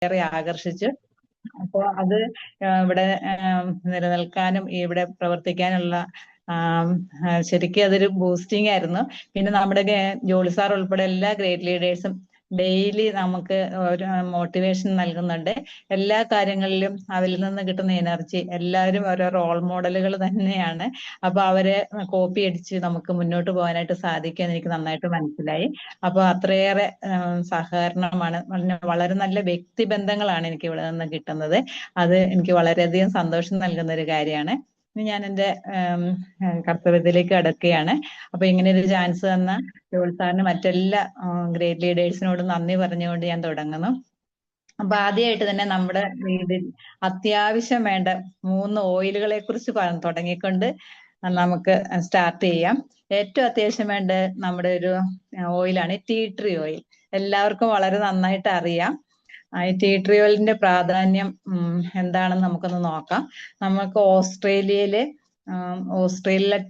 ഏറെ ആകർഷിച്ചു. അപ്പോൾ അത് ഇവിടെ നിലനിൽക്കാനും ഇവിടെ പ്രവർത്തിക്കാനുള്ള ശരിക്കും അതൊരു ബൂസ്റ്റിംഗ് ആയിരുന്നു. പിന്നെ നമ്മുടെ ജോളി സാർ ഉൾപ്പെടെ എല്ലാ ഗ്രേറ്റ് ലീഡേഴ്സും ഡെയിലി നമുക്ക് ഒരു മോട്ടിവേഷൻ നൽകുന്നുണ്ട്. എല്ലാ കാര്യങ്ങളിലും അവരിൽ നിന്ന് കിട്ടുന്ന എനർജി, എല്ലാവരും ഓരോ റോൾ മോഡലുകൾ തന്നെയാണ്. അപ്പൊ അവരെ കോപ്പി അടിച്ച് നമുക്ക് മുന്നോട്ട് പോകാനായിട്ട് സാധിക്കുമെന്ന് എനിക്ക് നന്നായിട്ട് മനസ്സിലായി. അപ്പൊ അത്രയേറെ സഹകരണമാണ്, വളരെ നല്ല വ്യക്തിബന്ധങ്ങളാണ് എനിക്ക് ഇവിടെ നിന്ന് കിട്ടുന്നത്. അത് എനിക്ക് വളരെയധികം സന്തോഷം നൽകുന്ന ഒരു കാര്യമാണ്. ഇനി ഞാൻ എൻ്റെ കർത്തവ്യത്തിലേക്ക് കടക്കുകയാണ്. അപ്പൊ ഇങ്ങനെ ഒരു ചാൻസ് തന്ന ജോൾ സാറിന് മറ്റെല്ലാ ഗ്രേറ്റ് ലീഡേഴ്സിനോടും നന്ദി പറഞ്ഞുകൊണ്ട് ഞാൻ തുടങ്ങുന്നു. അപ്പൊ ആദ്യമായിട്ട് തന്നെ നമ്മുടെ വീട്ടിൽ അത്യാവശ്യം വേണ്ട 3 ഓയിലുകളെ കുറിച്ച് തുടങ്ങിക്കൊണ്ട് നമുക്ക് സ്റ്റാർട്ട് ചെയ്യാം. ഏറ്റവും അത്യാവശ്യം വേണ്ട നമ്മുടെ ഒരു ഓയിലാണ് ടീ ട്രീ ഓയിൽ. എല്ലാവർക്കും വളരെ നന്നായിട്ട് അറിയാം. ഈ ടീ ട്രീ ഓയിലിന്റെ പ്രാധാന്യം എന്താണെന്ന് നമുക്കൊന്ന് നോക്കാം. നമുക്ക് ഓസ്ട്രേലിയയിലെ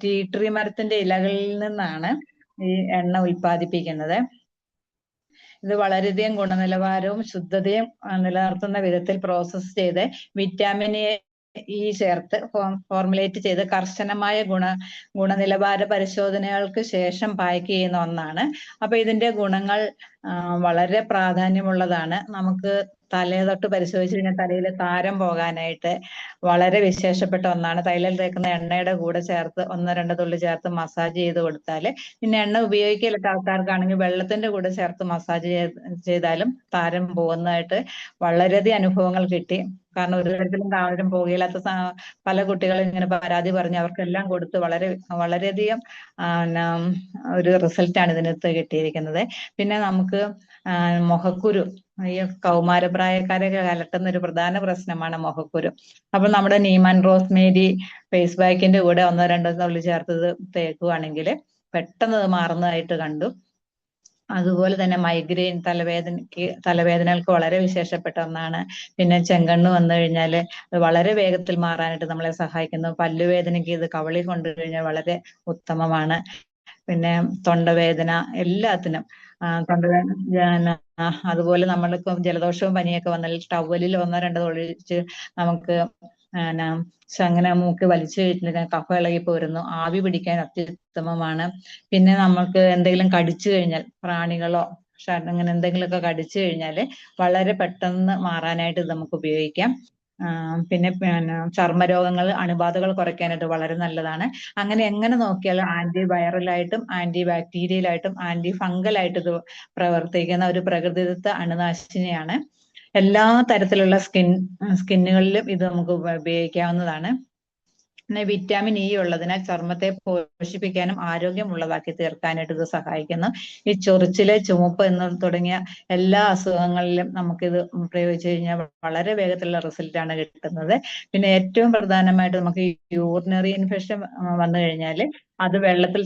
ടീ ട്രീ മരത്തിന്റെ ഇലകളിൽ നിന്നാണ് ഈ എണ്ണ ഉൽപ്പാദിപ്പിക്കുന്നത്. ഇത് വളരെയധികം ഗുണനിലവാരവും ശുദ്ധതയും നിലനിർത്തുന്ന വിധത്തിൽ പ്രോസസ്സ് ചെയ്ത് വിറ്റാമിൻ ഇ ചേർത്ത് ഫോർമുലേറ്റ് ചെയ്ത് കർശനമായ ഗുണനിലവാര പരിശോധനകൾക്ക് ശേഷം പാക്ക് ചെയ്യുന്ന ഒന്നാണ്. അപ്പൊ ഇതിന്റെ ഗുണങ്ങൾ വളരെ പ്രാധാന്യമുള്ളതാണ്. നമുക്ക് തലയെ തൊട്ട് പരിശോധിച്ച് കഴിഞ്ഞാൽ തലയിലെ താരം പോകാനായിട്ട് വളരെ വിശേഷപ്പെട്ട ഒന്നാണ്. തൈലം തേക്കുന്ന എണ്ണയുടെ കൂടെ ചേർത്ത് 1-2 തുള്ളി ചേർത്ത് മസാജ് ചെയ്ത് കൊടുത്താല്, പിന്നെ എണ്ണ ഉപയോഗിക്കാത്ത ആൾക്കാർക്കാണെങ്കിൽ വെള്ളത്തിന്റെ കൂടെ ചേർത്ത് മസാജ് ചെയ്താലും താരം പോകുന്നതായിട്ട് വളരെയധികം അനുഭവങ്ങൾ കിട്ടി. കാരണം ഒരു തരത്തിലും താരം പോകില്ലാത്ത പല കുട്ടികളും ഇങ്ങനെ പരാതി പറഞ്ഞ് അവർക്കെല്ലാം കൊടുത്ത് വളരെയധികം ഒരു റിസൾട്ടാണ് ഇതിനകത്ത് കിട്ടിയിരിക്കുന്നത്. പിന്നെ നമുക്ക് മുഖക്കുരു, ഈ കൗമാരപ്രായക്കാരൊക്കെ അലട്ടുന്ന ഒരു പ്രധാന പ്രശ്നമാണ് മുഖക്കുരു. അപ്പൊ നമ്മുടെ നീമൻ റോസ്മേരി ഫേസ് പാക്കിന്റെ കൂടെ 1-2 തുള്ളി ചേർത്തത് തേക്കുകയാണെങ്കിൽ പെട്ടെന്ന് അത് മാറുന്നതായിട്ട് കണ്ടു. അതുപോലെ തന്നെ മൈഗ്രെയിൻ, തലവേദനകൾക്ക് വളരെ വിശേഷപ്പെട്ട ഒന്നാണ്. പിന്നെ ചെങ്കണ്ണ് വന്നു കഴിഞ്ഞാൽ അത് വളരെ വേഗത്തിൽ മാറാനായിട്ട് നമ്മളെ സഹായിക്കുന്നു. പല്ലുവേദനയ്ക്ക് ഇത് കവളി കൊണ്ടു കഴിഞ്ഞാൽ വളരെ ഉത്തമമാണ്. പിന്നെ തൊണ്ടവേദന എല്ലാത്തിനും തൊണ്ടവേദന, അതുപോലെ നമ്മൾക്ക് ജലദോഷവും പനിയൊക്കെ വന്നാൽ ടവലിൽ 1-2 ഒഴിച്ച് നമുക്ക് അങ്ങനെ മൂക്ക് വലിച്ചു കഴിഞ്ഞാൽ കഫം ഇളകി പോരുന്നു. ആവി പിടിക്കാൻ അത്യുത്തമമാണ്. പിന്നെ നമുക്ക് എന്തെങ്കിലും കടിച്ചു കഴിഞ്ഞാൽ, പ്രാണികളോ അങ്ങനെ എന്തെങ്കിലുമൊക്കെ കടിച്ചു കഴിഞ്ഞാൽ വളരെ പെട്ടെന്ന് മാറാനായിട്ട് ഇത് നമുക്ക് ഉപയോഗിക്കാം. പിന്നെ ചർമ്മരോഗങ്ങൾ, അണുബാധകൾ കുറയ്ക്കാനായിട്ട് വളരെ നല്ലതാണ്. അങ്ങനെ എങ്ങനെ നോക്കിയാലും ആന്റി വൈറലായിട്ടും ആന്റി ബാക്ടീരിയലായിട്ടും ആന്റി ഫംഗലായിട്ട് ഇത് പ്രവർത്തിക്കുന്ന ഒരു പ്രകൃതിദത്ത അണുനാശിനിയാണ്. എല്ലാ തരത്തിലുള്ള സ്കിന്നുകളിലും ഇത് നമുക്ക് ഉപയോഗിക്കാവുന്നതാണ്. പിന്നെ വിറ്റാമിൻ ഇ ഉള്ളതിനാൽ ചർമ്മത്തെ പോഷിപ്പിക്കാനും ആരോഗ്യമുള്ളതാക്കി തീർക്കാനായിട്ട് ഇത് സഹായിക്കുന്നു. ഈ ചൊറിച്ചില്, ചുമപ്പ് തുടങ്ങിയ എല്ലാ അസുഖങ്ങളിലും നമുക്കിത് പ്രയോഗിച്ചു കഴിഞ്ഞാൽ വളരെ വേഗത്തിലുള്ള റിസൾട്ടാണ് കിട്ടുന്നത്. പിന്നെ ഏറ്റവും പ്രധാനമായിട്ട് നമുക്ക് യൂറിനറി ഇൻഫെക്ഷൻ വന്നു കഴിഞ്ഞാൽ അത് വെള്ളത്തിൽ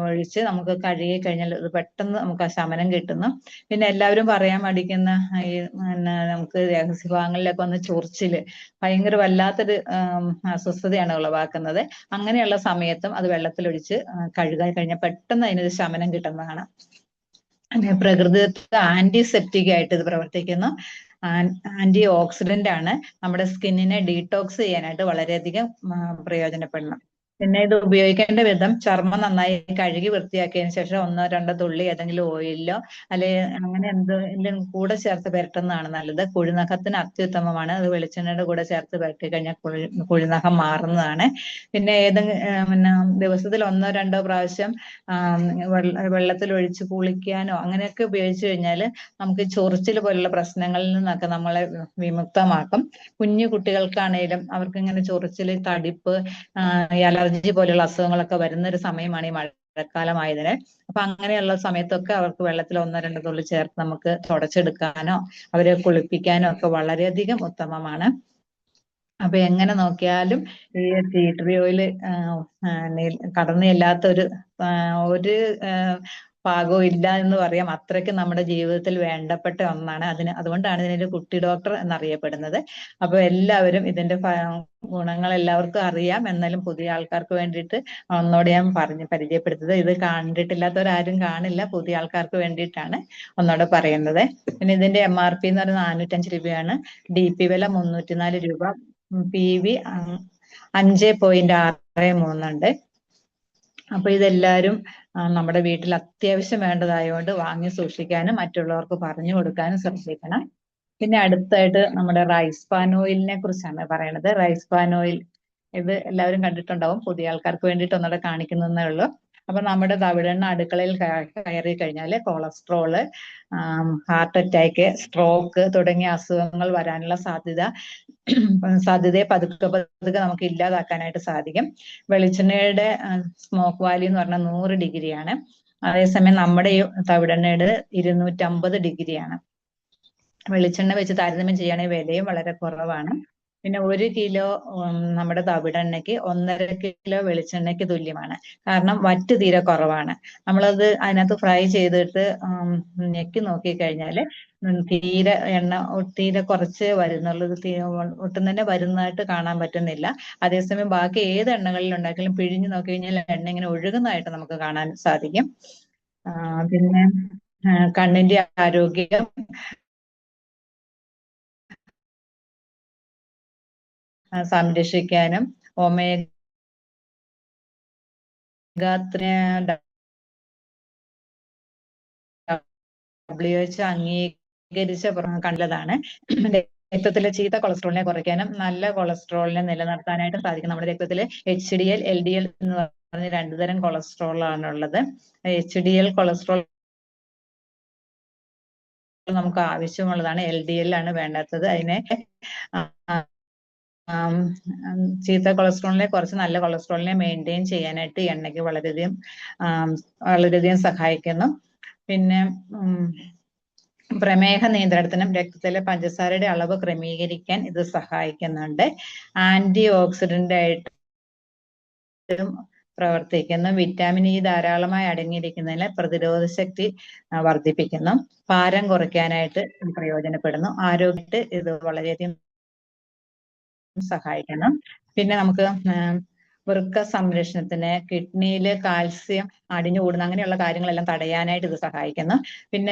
ഒഴിച്ച് നമുക്ക് കഴുകി കഴിഞ്ഞാൽ അത് പെട്ടെന്ന് നമുക്ക് ആ ശമനം കിട്ടുന്നു. പിന്നെ എല്ലാവരും പറയാൻ മടിക്കുന്ന ഈ നമുക്ക് രഹസ്യഭാഗങ്ങളിലൊക്കെ വന്ന് ചൊറിച്ചില് ഭയങ്കര വല്ലാത്തൊരു അസ്വസ്ഥതയാണ് ഉളവാക്കുന്നത്. അങ്ങനെയുള്ള സമയത്തും അത് വെള്ളത്തിലൊഴിച്ച് കഴുകാൻ കഴിഞ്ഞാൽ പെട്ടെന്ന് അതിനൊരു ശമനം കിട്ടുന്നതാണ്. പ്രകൃതിദത്ത ആന്റിസെപ്റ്റിക് ആയിട്ട് ഇത് പ്രവർത്തിക്കുന്നു. ആന്റി ഓക്സിഡന്റ് ആണ്. നമ്മുടെ സ്കിന്നിനെ ഡീടോക്സ് ചെയ്യാനായിട്ട് വളരെയധികം പ്രയോജനപ്പെടണം. പിന്നെ ഇത് ഉപയോഗിക്കേണ്ട വിധം ചർമ്മം നന്നായി കഴുകി വൃത്തിയാക്കിയതിനു ശേഷം 1-2 തുള്ളി ഏതെങ്കിലും ഓയിലോ അല്ലെ അങ്ങനെ എന്തെങ്കിലും കൂടെ ചേർത്ത് പുരട്ടുന്നതാണ് നല്ലത്. കുഴിനഖത്തിന് അത്യുത്തമമാണ്. അത് വെളിച്ചെണ്ണയുടെ കൂടെ ചേർത്ത് പുരട്ടി കഴിഞ്ഞാൽ കുഴിനഖം മാറുന്നതാണ്. പിന്നെ ദിവസത്തിൽ 1-2 പ്രാവശ്യം വെള്ളത്തിൽ ഒഴിച്ച് കുളിക്കാനോ അങ്ങനെയൊക്കെ ഉപയോഗിച്ചു കഴിഞ്ഞാൽ നമുക്ക് ചൊറിച്ചിൽ പോലുള്ള പ്രശ്നങ്ങളിൽ നിന്നൊക്കെ നമ്മളെ വിമുക്തമാക്കും. കുഞ്ഞു കുട്ടികൾക്കാണേലും അവർക്ക് ഇങ്ങനെ ചൊറിച്ചിൽ, തടിപ്പ്, അലർജി പോലുള്ള അസുഖങ്ങളൊക്കെ വരുന്ന ഒരു സമയമാണ് ഈ മഴക്കാലമായതിന്. അപ്പൊ അങ്ങനെയുള്ള സമയത്തൊക്കെ അവർക്ക് വെള്ളത്തിൽ 1-2 തുള്ളി ചേർത്ത് നമുക്ക് തുടച്ചെടുക്കാനോ അവരെ കുളിപ്പിക്കാനോ ഒക്കെ വളരെയധികം ഉത്തമമാണ്. അപ്പൊ എങ്ങനെ നോക്കിയാലും ഈ ടീ ട്രീ ഓയിൽ കടന്നു ചെല്ലാത്ത ഒരു പാകവും ഇല്ല എന്ന് പറയാം. അത്രയ്ക്ക് നമ്മുടെ ജീവിതത്തിൽ വേണ്ടപ്പെട്ട ഒന്നാണ്. അതുകൊണ്ടാണ് ഇതിനൊരു കുട്ടി ഡോക്ടർ എന്നറിയപ്പെടുന്നത്. അപ്പൊ എല്ലാവരും ഇതിന്റെ ഗുണങ്ങൾ എല്ലാവർക്കും അറിയാം. എന്നാലും പുതിയ ആൾക്കാർക്ക് വേണ്ടിയിട്ട് ഒന്നോടെ ഞാൻ പരിചയപ്പെടുത്തത്. ഇത് കണ്ടിട്ടില്ലാത്തവരാരും കാണില്ല. പുതിയ ആൾക്കാർക്ക് വേണ്ടിയിട്ടാണ് ഒന്നോടെ പറയുന്നത്. പിന്നെ ഇതിന്റെ MRP എന്ന് പറയുന്നത് 405 രൂപയാണ്. DP വില 304 രൂപ. PV 5.63 ഉണ്ട്. അപ്പൊ ഇതെല്ലാരും നമ്മുടെ വീട്ടിൽ അത്യാവശ്യം വേണ്ടതായതുകൊണ്ട് വാങ്ങി സൂക്ഷിക്കാനും മറ്റുള്ളവർക്ക് പറഞ്ഞു കൊടുക്കാനും ശ്രദ്ധിക്കണം. പിന്നെ അടുത്തായിട്ട് നമ്മുടെ റൈസ് പാൻ ഓയിലിനെ കുറിച്ചാണ് പറയണത്. റൈസ് പാൻ ഓയിൽ ഇത് എല്ലാവരും കണ്ടിട്ടുണ്ടാവും. പുതിയ ആൾക്കാർക്ക് വേണ്ടിയിട്ട് ഒന്നുകൂടെ കാണിക്കുന്നതേ ഉള്ളൂ. അപ്പൊ നമ്മുടെ തവിടെണ്ണ അടുക്കളയിൽ കയറി കഴിഞ്ഞാൽ കൊളസ്ട്രോള്, ഹാർട്ട് അറ്റാക്ക്, സ്ട്രോക്ക് തുടങ്ങിയ അസുഖങ്ങൾ വരാനുള്ള സാധ്യതയെ പതുക്കെ പതുക്കെ നമുക്ക് ഇല്ലാതാക്കാനായിട്ട് സാധിക്കും. വെളിച്ചെണ്ണയുടെ സ്മോക്ക് വാല്യൂ എന്ന് പറഞ്ഞാൽ 100 ഡിഗ്രിയാണ്. അതേസമയം നമ്മുടെ ഈ തവിടെണ്ണയുടെ 250 ഡിഗ്രിയാണ്. വെളിച്ചെണ്ണ വെച്ച് താരതമ്യം ചെയ്യുകയാണെങ്കിൽ വിലയും വളരെ കുറവാണ്. പിന്നെ 1 കിലോ നമ്മുടെ തവിടെണ്ണയ്ക്ക് 1.5 കിലോ വെളിച്ചെണ്ണയ്ക്ക് തുല്യമാണ്. കാരണം വറ്റ് തീരെ കുറവാണ്. നമ്മളത് അതിനകത്ത് ഫ്രൈ ചെയ്തിട്ട് ഞെക്കി നോക്കിക്കഴിഞ്ഞാൽ തീരെ തീരെ കുറച്ച് വരുന്നുള്ളത്, ഒട്ടും തന്നെ വരുന്നതായിട്ട് കാണാൻ പറ്റുന്നില്ല. അതേസമയം ബാക്കി ഏത് എണ്ണകളിൽ ഉണ്ടാക്കിയാലും പിഴിഞ്ഞു നോക്കി കഴിഞ്ഞാൽ എണ്ണ ഇങ്ങനെ ഒഴുകുന്നതായിട്ട് നമുക്ക് കാണാൻ സാധിക്കും. പിന്നെ കണ്ണിന്റെ ആരോഗ്യം സംരക്ഷിക്കാനും ഒമേഗ 3 WHO അംഗീകരിച്ച കണ്ടതാണ്. രക്തത്തിലെ ചീത്ത കൊളസ്ട്രോളിനെ കുറയ്ക്കാനും നല്ല കൊളസ്ട്രോളിനെ നിലനിർത്താനായിട്ട് സാധിക്കും. നമ്മുടെ രക്തത്തില് HDL, LDL എന്ന് പറഞ്ഞ 2 തരം കൊളസ്ട്രോളാണ് ഉള്ളത്. HDL കൊളസ്ട്രോൾ നമുക്ക് ആവശ്യമുള്ളതാണ്. LDL ആണ് വേണ്ടാത്തത്. അതിനെ ചീത്ത കൊളസ്ട്രോളിനെ കുറച്ച് നല്ല കൊളസ്ട്രോളിനെ മെയിൻറ്റെയിൻ ചെയ്യാനായിട്ട് എണ്ണയ്ക്ക് വളരെയധികം സഹായിക്കുന്നു. പിന്നെ പ്രമേഹ നിയന്ത്രണത്തിനും രക്തത്തിലെ പഞ്ചസാരയുടെ അളവ് ക്രമീകരിക്കാൻ ഇത് സഹായിക്കുന്നുണ്ട്. ആന്റി ഓക്സിഡന്റ് ആയിട്ടും പ്രവർത്തിക്കുന്നു. വിറ്റാമിൻ ഇ ധാരാളമായി അടങ്ങിയിരിക്കുന്നതിനാൽ പ്രതിരോധ ശക്തി വർദ്ധിപ്പിക്കുന്നു. ഭാരം കുറയ്ക്കാനായിട്ട് പ്രയോജനപ്പെടുന്നു. ആരോഗ്യത്തെ ഇത് വളരെയധികം സഹായിക്കണം. പിന്നെ നമുക്ക് വൃക്ക സംരക്ഷണത്തിന്, കിഡ്നിയില് കാൽസ്യം അടിഞ്ഞുകൂടുന്ന അങ്ങനെയുള്ള കാര്യങ്ങളെല്ലാം തടയാനായിട്ട് ഇത് സഹായിക്കുന്നു. പിന്നെ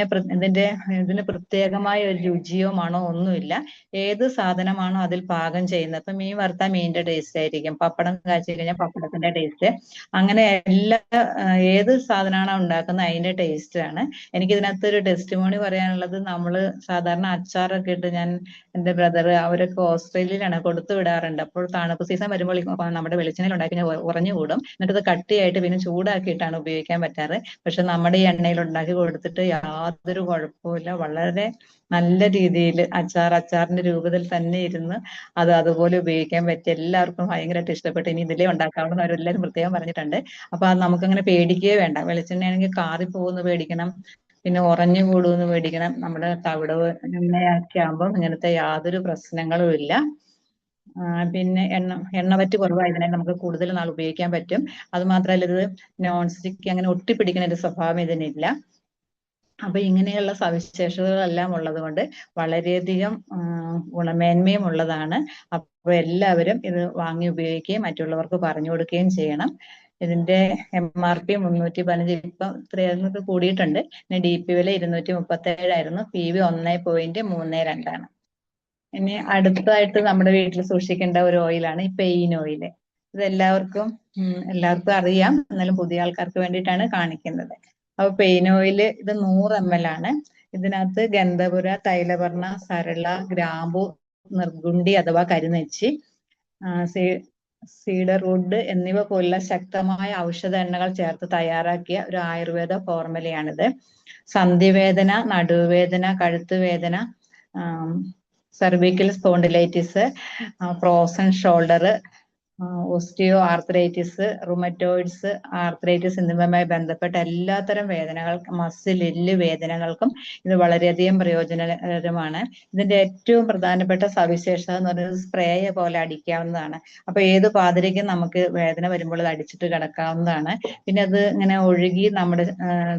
ഇതിന് പ്രത്യേകമായ ഒരു രുചിയോ മണോ ഒന്നുമില്ല. ഏത് സാധനമാണോ അതിൽ പാകം ചെയ്യുന്നത്, ഇപ്പൊ മീൻ വറുത്താൽ മീനിന്റെ ടേസ്റ്റ് ആയിരിക്കും, പപ്പടം കാച്ചി കഴിഞ്ഞാൽ പപ്പടത്തിന്റെ ടേസ്റ്റ്, അങ്ങനെ ഏത് സാധനമാണോ ഉണ്ടാക്കുന്നത് അതിന്റെ ടേസ്റ്റ് ആണ്. എനിക്ക് ഇതിനകത്ത് ഒരു ടെസ്റ്റിമോണി പറയാനുള്ളത്, നമ്മള് സാധാരണ അച്ചാറൊക്കെ ഇട്ട് എന്റെ ബ്രദർ അവരൊക്കെ ഓസ്ട്രേലിയയിലാണ് കൊടുത്തു വിടാറുണ്ട്. അപ്പോൾ തണുപ്പ് സീസൺ വരുമ്പോൾ നമ്മുടെ വെളിച്ചെണ്ണയിൽ ഉണ്ടാക്കി ഉറഞ്ഞുകൂടും. എന്നിട്ട് ഇത് കട്ടിയായിട്ട് പിന്നെ ചൂടാക്കിയിട്ടാണ് ഉപയോഗിക്കാൻ പറ്റാറ്. പക്ഷെ നമ്മുടെ ഈ എണ്ണയിൽ ഉണ്ടാക്കി കൊടുത്തിട്ട് യാതൊരു കുഴപ്പമില്ല. വളരെ നല്ല രീതിയിൽ അച്ചാറിന്റെ രൂപത്തിൽ തന്നെ ഇരുന്ന് അതുപോലെ ഉപയോഗിക്കാൻ പറ്റി. എല്ലാവർക്കും ഭയങ്കരമായിട്ട് ഇഷ്ടപ്പെട്ടു. ഇനി ഇതിലേ ഉണ്ടാക്കാവുന്ന അവരെല്ലാവരും പ്രത്യേകം പറഞ്ഞിട്ടുണ്ട്. അപ്പൊ അത് നമുക്കങ്ങനെ പേടിക്കുകയേ വേണ്ട. വെളിച്ചെണ്ണയാണെങ്കിൽ കാറിപ്പോകുന്നു പേടിക്കണം, പിന്നെ ഉറഞ്ഞു കൂടുമെന്ന് പേടിക്കണം. നമ്മുടെ തവിട് എണ്ണയൊക്കെ ആകുമ്പോൾ ഇങ്ങനത്തെ യാതൊരു പ്രശ്നങ്ങളും ഇല്ല. പിന്നെ എണ്ണവറ്റ് കുറവായതിനാൽ നമുക്ക് കൂടുതൽ നാൾ ഉപയോഗിക്കാൻ പറ്റും. അത് മാത്രമല്ല ഇത് നോൺ സ്റ്റിക്ക് അങ്ങനെ ഒട്ടിപ്പിടിക്കുന്ന ഒരു സ്വഭാവം ഇതിനില്ല. അപ്പൊ ഇങ്ങനെയുള്ള സവിശേഷതകളെല്ലാം ഉള്ളത് കൊണ്ട് വളരെയധികം ഗുണമേന്മയും ഉള്ളതാണ്. അപ്പൊ എല്ലാവരും ഇത് വാങ്ങി ഉപയോഗിക്കുകയും മറ്റുള്ളവർക്ക് പറഞ്ഞു കൊടുക്കുകയും ചെയ്യണം. ഇതിന്റെ MRP 315, ഇപ്പം ഇത്രയൊക്കെ കൂടിയിട്ടുണ്ട്. പിന്നെ DP വില 237 ആയിരുന്നു. PV 1.32 ആണ്. ഇനി അടുത്തതായിട്ട് നമ്മുടെ വീട്ടിൽ സൂക്ഷിക്കേണ്ട ഒരു ഓയിലാണ് ഈ പെയിൻ ഓയില്. ഇത് എല്ലാവർക്കും അറിയാം, എന്നാലും പുതിയ ആൾക്കാർക്ക് വേണ്ടിയിട്ടാണ് കാണിക്കുന്നത്. അപ്പൊ പെയിൻ ഓയില് ഇത് 100 ml ആണ്. ഇതിനകത്ത് ഗന്ധപുര, തൈലവർണ്ണ, സരള, ഗ്രാമ്പു, നിർഗുണ്ടി അഥവാ കരിനെച്ചി, സീഡർവുഡ് എന്നിവ പോലുള്ള ശക്തമായ ഔഷധ എണ്ണകൾ ചേർത്ത് തയ്യാറാക്കിയ ഒരു ആയുർവേദ ഫോർമുലയാണിത്. സന്ധിവേദന, നടുവേദന, കഴുത്തുവേദന, cervical spondylitis, frozen shoulder, osteoarthritis, rheumatoids, arthritis എന്നിവയുമായി ബന്ധപ്പെട്ട എല്ലാത്തരം വേദനകൾക്കും മസിൽ എല്ല് വേദനകൾക്കും ഇത് വളരെയധികം പ്രയോജനകരമാണ്. ഇതിന്റെ ഏറ്റവും പ്രധാനപ്പെട്ട സവിശേഷത എന്ന് പറയുന്നത് സ്പ്രേ പോലെ അടിക്കാവുന്നതാണ്. അപ്പൊ ഏത് പാതിരയ്ക്കും നമുക്ക് വേദന വരുമ്പോൾ അത് അടിച്ചിട്ട് കിടക്കാവുന്നതാണ്. പിന്നെ അത് ഇങ്ങനെ ഒഴുകി നമ്മുടെ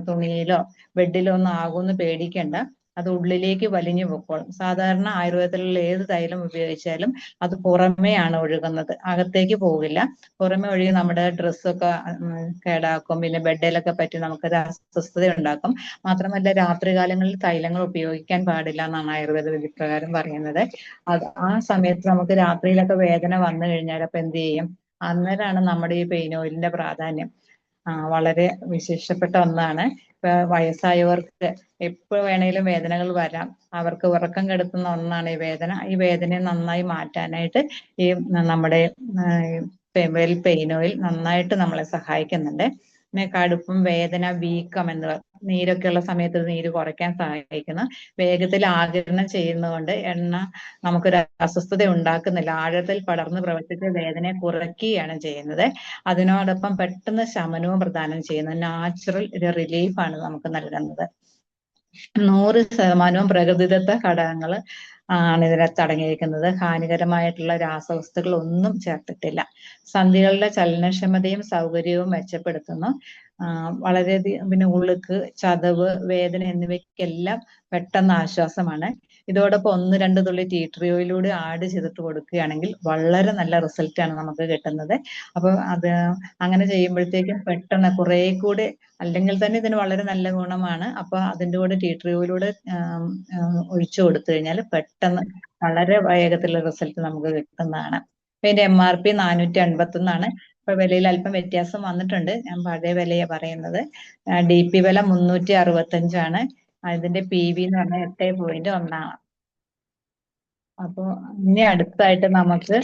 തുണിയിലോ ബെഡിലോ ഒന്നും ആകുമെന്ന് പേടിക്കേണ്ട. അത് ഉള്ളിലേക്ക് വലിഞ്ഞു പൊക്കോളും. സാധാരണ ആയുർവേദത്തിലുള്ള ഏത് തൈലം ഉപയോഗിച്ചാലും അത് പുറമേയാണ് ഒഴുകുന്നത്, അകത്തേക്ക് പോകില്ല. പുറമെ ഒഴുകി നമ്മുടെ ഡ്രസ്സൊക്കെ കേടാക്കും, പിന്നെ ബെഡിലൊക്കെ പറ്റി നമുക്കൊരു അസ്വസ്ഥത ഉണ്ടാക്കും. മാത്രമല്ല രാത്രികാലങ്ങളിൽ തൈലങ്ങൾ ഉപയോഗിക്കാൻ പാടില്ല എന്നാണ് ആയുർവേദ വിധിപ്രകാരം പറയുന്നത്. ആ സമയത്ത് നമുക്ക് രാത്രിയിലൊക്കെ വേദന വന്നു കഴിഞ്ഞാൽ അപ്പൊ എന്ത് ചെയ്യും? അന്നേരമാണ് നമ്മുടെ ഈ പെയിൻ ഓയിലിന്റെ പ്രാധാന്യം വളരെ വിശേഷപ്പെട്ട ഒന്നാണ്. ഇപ്പൊ വയസ്സായവർക്ക് എപ്പോ വേണേലും വേദനകൾ വരാം. അവർക്ക് ഉറക്കം കെടുത്തുന്ന ഒന്നാണ് ഈ വേദന. ഈ വേദനയെ നന്നായി മാറ്റാനായിട്ട് ഈ നമ്മുടെ പെയിൻ ഓയിൽ നന്നായിട്ട് നമ്മളെ സഹായിക്കുന്നുണ്ട്. പിന്നെ കടുപ്പം, വേദന, വീക്കം എന്നിവ, നീരൊക്കെ ഉള്ള സമയത്ത് നീര് കുറയ്ക്കാൻ സഹായിക്കുന്നു. വേഗത്തിൽ ആഗിരണം ചെയ്യുന്നതുകൊണ്ട് എണ്ണ നമുക്കൊരു അസ്വസ്ഥത ഉണ്ടാക്കുന്നില്ല. ആഴത്തിൽ പടർന്ന് പ്രവർത്തിച്ച് വേദനയെ കുറയ്ക്കുകയാണ് ചെയ്യുന്നത്. അതിനോടൊപ്പം പെട്ടെന്ന് ശമനവും പ്രദാനം ചെയ്യുന്നു. നാച്ചുറൽ ഒരു റിലീഫാണ് നമുക്ക് നൽകുന്നത്. 100% പ്രകൃതിദത്ത ഘടകങ്ങൾ ആണ് ഇതിനകത്ത് അടങ്ങിയിരിക്കുന്നത്. ഹാനികരമായിട്ടുള്ള രാസവസ്തുക്കൾ ഒന്നും ചേർത്തിട്ടില്ല. സന്ധികളുടെ ചലനക്ഷമതയും സൗകര്യവും മെച്ചപ്പെടുത്തുന്നു. വളരെയധികം പിന്നെ ഉളുക്ക്, ചതവ്, വേദന എന്നിവയ്ക്കെല്ലാം പെട്ടെന്ന് ആശ്വാസമാണ്. ഇതോടൊപ്പം 1-2 തുള്ളി ടീ ട്രീ ഓയിലൂടെ ആഡ് ചെയ്തിട്ട് കൊടുക്കുകയാണെങ്കിൽ വളരെ നല്ല റിസൾട്ട് ആണ് നമുക്ക് കിട്ടുന്നത്. അപ്പൊ അത് അങ്ങനെ ചെയ്യുമ്പോഴത്തേക്കും പെട്ടെന്ന് കുറെ കൂടെ, അല്ലെങ്കിൽ തന്നെ ഇതിന് വളരെ നല്ല ഗുണമാണ്. അപ്പൊ അതിന്റെ കൂടെ ടീ ട്രീ ഓയിലൂടെ ഒഴിച്ചു കൊടുത്തു കഴിഞ്ഞാൽ പെട്ടെന്ന് വളരെ വേഗത്തിലുള്ള റിസൾട്ട് നമുക്ക് കിട്ടുന്നതാണ്. ഇതിന്റെ MRP 451 ഇപ്പൊ വിലയിൽ അല്പം വ്യത്യാസം വന്നിട്ടുണ്ട്. ഞാൻ പഴയ വിലയാ പറയുന്നത്. DP വില 365 ഇതിന്റെ PV എന്ന് പറഞ്ഞാൽ 8.1 അപ്പൊ ഇനി അടുത്തായിട്ട് നമുക്ക്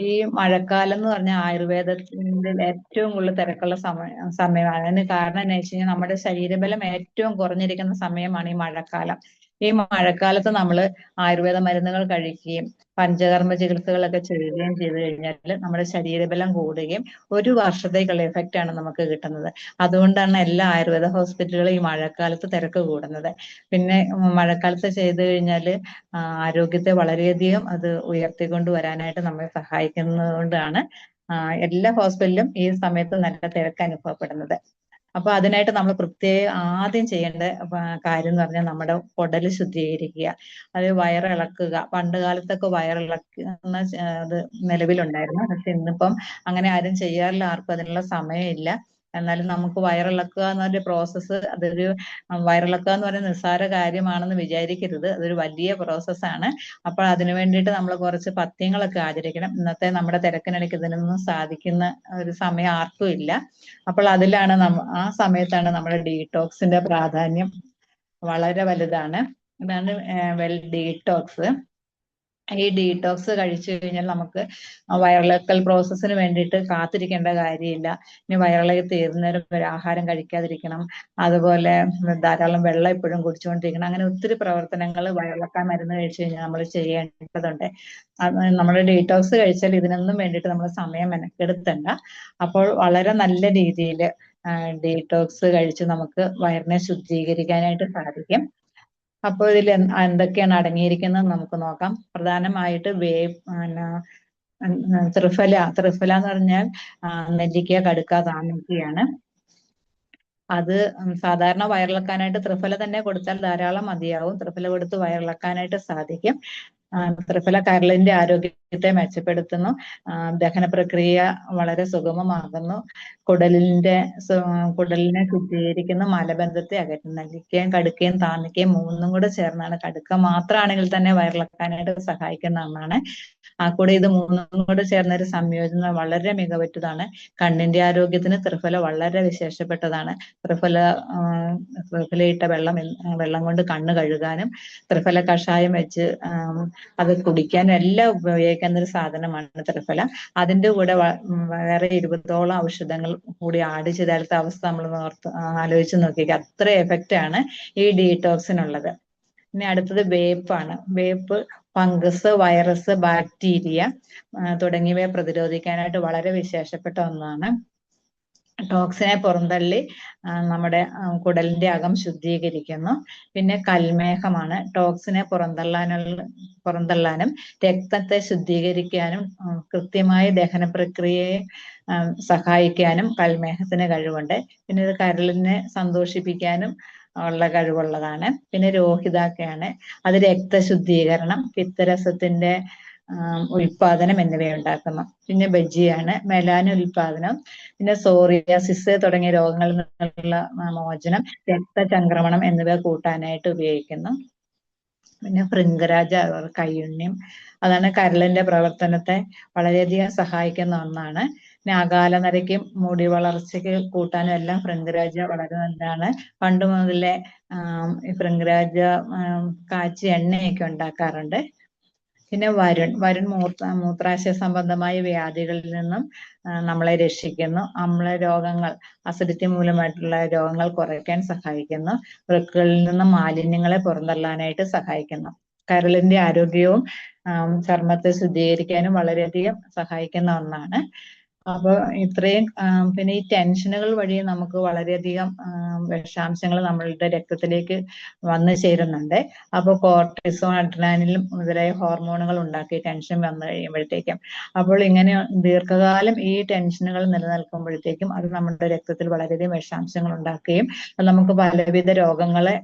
ഈ മഴക്കാലം എന്ന് പറഞ്ഞാൽ ആയുർവേദത്തിന്റെ ഏറ്റവും കൂടുതൽ തിരക്കുള്ള സമയമാണ്. അതിന് കാരണം എന്ന് വെച്ച് കഴിഞ്ഞാൽ നമ്മുടെ ശരീരബലം ഏറ്റവും കുറഞ്ഞിരിക്കുന്ന സമയമാണ് ഈ മഴക്കാലം. ഈ മഴക്കാലത്ത് നമ്മൾ ആയുർവേദ മരുന്നുകൾ കഴിക്കുകയും പഞ്ചകർമ്മ ചികിത്സകളൊക്കെ ചെയ്യുകയും ചെയ്തു കഴിഞ്ഞാൽ നമ്മുടെ ശരീരബലം കൂടുകയും 1 വർഷത്തേക്കുള്ള എഫക്റ്റ് ആണ് നമുക്ക് കിട്ടുന്നത്. അതുകൊണ്ടാണ് എല്ലാ ആയുർവേദ ഹോസ്പിറ്റലുകളും ഈ മഴക്കാലത്ത് തിരക്ക് കൂടുന്നത്. പിന്നെ മഴക്കാലത്ത് ചെയ്തു കഴിഞ്ഞാൽ ആരോഗ്യത്തെ വളരെയധികം അത് ഉയർത്തിക്കൊണ്ട് വരാനായിട്ട് നമ്മെ സഹായിക്കുന്നത് കൊണ്ടാണ് എല്ലാ ഹോസ്പിറ്റലിലും ഈ സമയത്ത് നല്ല തിരക്ക് അനുഭവപ്പെടുന്നത്. അപ്പൊ അതിനായിട്ട് നമ്മൾ പ്രത്യേകം ആദ്യം ചെയ്യേണ്ട കാര്യം എന്ന് പറഞ്ഞാൽ നമ്മുടെ കുടല് ശുദ്ധീകരിക്കുക. അത് വയറിളക്കുക. പണ്ട് കാലത്തൊക്കെ വയറിളക്കുന്ന അത് നിലവിലുണ്ടായിരുന്നു. പക്ഷെ ഇന്നിപ്പം അങ്ങനെ ആരും ചെയ്യാറില്ല. ആർക്കും അതിനുള്ള സമയമില്ല. എന്നാലും നമുക്ക് വയറിളക്കുക എന്നൊരു പ്രോസസ്സ്, അതൊരു വയറിളക്കുക എന്ന് പറയുന്നത് നിസ്സാര കാര്യമാണെന്ന് വിചാരിക്കരുത്. അതൊരു വലിയ പ്രോസസ്സാണ്. അപ്പോൾ അതിനു വേണ്ടിയിട്ട് നമ്മൾ കുറച്ച് പഥ്യങ്ങളൊക്കെ ആചരിക്കണം. ഇന്നത്തെ നമ്മുടെ തിരക്കിനിടയ്ക്ക് ഇതിനൊന്നും സാധിക്കുന്ന ഒരു സമയം ആർക്കും ഇല്ല. അപ്പോൾ അതിലാണ് ആ സമയത്താണ് നമ്മുടെ ഡീടോക്സിന്റെ പ്രാധാന്യം വളരെ വലുതാണ്. ഇതാണ് വെൽ ഡീടോക്സ്. ഈ ഡീടോക്സ് കഴിച്ചു കഴിഞ്ഞാൽ നമുക്ക് വയറിളക്കൽ പ്രോസസ്സിന് വേണ്ടിയിട്ട് കാത്തിരിക്കേണ്ട കാര്യമില്ല. ഇനി വയറിളകി തീർന്നേരം വരെ ആഹാരം കഴിക്കാതിരിക്കണം. അതുപോലെ ധാരാളം വെള്ളം എപ്പോഴും കുടിച്ചുകൊണ്ടിരിക്കണം. അങ്ങനെ ഒത്തിരി പ്രവർത്തനങ്ങൾ വയറിളക്കാൻ മരുന്ന് കഴിച്ചു കഴിഞ്ഞാൽ നമ്മൾ ചെയ്യേണ്ടതുണ്ട്. നമ്മൾ ഡീടോക്സ് കഴിച്ചാൽ ഇതിനൊന്നും വേണ്ടിയിട്ട് നമ്മൾ സമയം മെനക്കെടുത്തണ്ട. അപ്പോൾ വളരെ നല്ല രീതിയിൽ ഡീടോക്സ് കഴിച്ച് നമുക്ക് വയറിനെ ശുദ്ധീകരിക്കാനായിട്ട് സാധിക്കും. അപ്പോൾ ഇതിൽ എന്തൊക്കെയാണ് അടങ്ങിയിരിക്കുന്നത് നമുക്ക് നോക്കാം. പ്രധാനമായിട്ട് ത്രിഫല എന്ന് പറഞ്ഞാൽ നെല്ലിക്ക, കടുക്ക, താമരയാണ്. അത് സാധാരണ വയറിളക്കാനായിട്ട് ത്രിഫല തന്നെ കൊടുത്താൽ ധാരാളം മതിയാവും. ത്രിഫല കൊടുത്ത് വയറിളക്കാനായിട്ട് സാധിക്കും. ത്രിഫല കരളിന്റെ ആരോഗ്യത്തെ മെച്ചപ്പെടുത്തുന്നു. ദഹന പ്രക്രിയ വളരെ സുഗമമാകുന്നു. കുടലിനെ ശുദ്ധീകരിക്കുന്നു. മലബന്ധത്തെ അകറ്റുന്നു. നെല്ലിക്കയും കടുക്കയും താന്നിക്കയും 3 കൂടെ ചേർന്നാണ്. കടുക്ക മാത്രമാണെങ്കിൽ തന്നെ വയറിളക്കാനായിട്ട് സഹായിക്കുന്ന ഒന്നാണ്. കൂടെ ഇത് 3 കൂടെ ചേർന്ന ഒരു സംയോജനം വളരെ മികവുറ്റതാണ്. കണ്ണിന്റെ ആരോഗ്യത്തിന് ത്രിഫല വളരെ വിശേഷപ്പെട്ടതാണ്. ത്രിഫലയിട്ട വെള്ളം കൊണ്ട് കണ്ണ് കഴുകാനും ത്രിഫല കഷായം വെച്ച് അത് കുടിക്കാനും എല്ലാം ഉപയോഗിക്കുന്ന ഒരു സാധനമാണ് ത്രിഫല. അതിന്റെ കൂടെ വേറെ 20ഓളം ഔഷധങ്ങൾ കൂടി ആഡ് ചെയ്താലത്തെ അവസ്ഥ നമ്മൾ ആലോചിച്ച് നോക്കിക്കുക. അത്ര എഫക്റ്റ് ആണ് ഈ ഡീടോക്സിനുള്ളത്. ഇനി അടുത്തത് വേപ്പാണ്. വേപ്പ് ഫംഗസ്, വൈറസ്, ബാക്ടീരിയ തുടങ്ങിയവയെ പ്രതിരോധിക്കാനായിട്ട് വളരെ വിശേഷപ്പെട്ട ഒന്നാണ്. ടോക്സിനെ പുറന്തള്ളി നമ്മുടെ കുടലിന്റെ അകം ശുദ്ധീകരിക്കുന്നു. പിന്നെ കൽമേഘമാണ്. ടോക്സിനെ പുറന്തള്ളാനും രക്തത്തെ ശുദ്ധീകരിക്കാനും കൃത്യമായ ദഹന പ്രക്രിയയെ സഹായിക്കാനും കൽമേഘത്തിന് കഴിവുണ്ട്. പിന്നെ ഇത് കരളിനെ സന്തോഷിപ്പിക്കാനും ഉള്ള കഴിവുള്ളതാണ്. പിന്നെ രോഹിതാക്കയാണ്. അത് രക്തശുദ്ധീകരണം, പിത്തരസത്തിന്റെ ഉൽപാദനം എന്നിവ ഉണ്ടാക്കുന്നു. പിന്നെ ബജിയാണ്. മെലാനിൻ ഉൽപാദനം, പിന്നെ സോറിയാസിസ് തുടങ്ങിയ രോഗങ്ങളിൽ നിന്നുള്ള മോചനം, രക്തചംക്രമണം എന്നിവ കൂട്ടാനായിട്ട് ഉപയോഗിക്കുന്നു. പിന്നെ ഭൃംഗരാജ കയ്യുണ്ണിയും, അതാണ് കരളിന്റെ പ്രവർത്തനത്തെ വളരെയധികം സഹായിക്കുന്ന ഒന്നാണ്. പിന്നെ അകാലനരയ്ക്കും മുടി വളർച്ചയ്ക്ക് കൂട്ടാനും എല്ലാം ഭൃംഗരാജ വളരെ നല്ലതാണ്. പണ്ട് മുതലേ ഈ ഭൃംഗരാജ കാച്ചി എണ്ണയൊക്കെ ഉണ്ടാക്കാറുണ്ട്. പിന്നെ വരുൺ മൂത്രാശയ സംബന്ധമായ വ്യാധികളിൽ നിന്നും നമ്മളെ രക്ഷിക്കുന്നു. അമ്ല രോഗങ്ങൾ, അസിഡിറ്റി മൂലമായിട്ടുള്ള രോഗങ്ങൾ കുറയ്ക്കാൻ സഹായിക്കുന്നു. വൃക്കകളിൽ നിന്നും മാലിന്യങ്ങളെ പുറന്തള്ളാനായിട്ട് സഹായിക്കുന്നു. കരളിന്റെ ആരോഗ്യവും ചർമ്മത്തെ ശുദ്ധീകരിക്കാനും വളരെയധികം സഹായിക്കുന്ന ഒന്നാണ്. അപ്പൊ ഇത്രയും പിന്നെ ഈ ടെൻഷനുകൾ വഴി നമുക്ക് വളരെയധികം വിഷാംശങ്ങൾ നമ്മളുടെ രക്തത്തിലേക്ക് വന്നു ചേരുന്നുണ്ട്. അപ്പോൾ കോർട്ടിസോൺ, അഡ്രിനാലിൻ മുതലായ ഹോർമോണുകൾ ഉണ്ടാക്കി ടെൻഷൻ വന്നു കഴിയുമ്പോഴത്തേക്കും, അപ്പോൾ ഇങ്ങനെ ദീർഘകാലം ഈ ടെൻഷനുകൾ നിലനിൽക്കുമ്പോഴത്തേക്കും അത് നമ്മുടെ രക്തത്തിൽ വളരെയധികം വിഷാംശങ്ങൾ ഉണ്ടാക്കുകയും അത് നമുക്ക് പലവിധ രോഗങ്ങളെ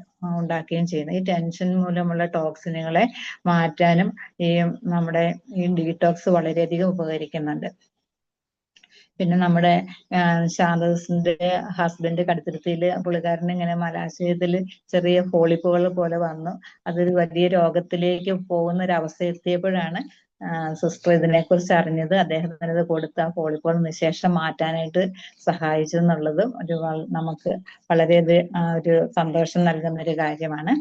ഉണ്ടാക്കുകയും ചെയ്യുന്നു. ഈ ടെൻഷൻ മൂലമുള്ള ടോക്സിനുകളെ മാറ്റാനും ഈ നമ്മുടെ ഈ ഡീടോക്സ് വളരെയധികം ഉപകരിക്കുന്നുണ്ട്. പിന്നെ നമ്മുടെ ശാന്തദാസിന്റെ ഹസ്ബൻഡ് കടുത്തുരുത്തിയില് പുള്ളിക്കാരന് ഇങ്ങനെ മലാശയത്തില് ചെറിയ പോളിപ്പുകൾ പോലെ വന്നു. അതൊരു വലിയ രോഗത്തിലേക്ക് പോകുന്ന ഒരു അവസ്ഥ എത്തിയപ്പോഴാണ് സിസ്റ്റർ ഇതിനെ കുറിച്ച് അറിഞ്ഞത്. അദ്ദേഹത്തിന് ഇത് കൊടുത്ത് ആ പോളിപ്പുകൾ നിശേഷം മാറ്റാനായിട്ട് സഹായിച്ചു എന്നുള്ളത് നമുക്ക് വളരെയധികം ഒരു സന്തോഷം നൽകുന്ന ഒരു കാര്യമാണ്.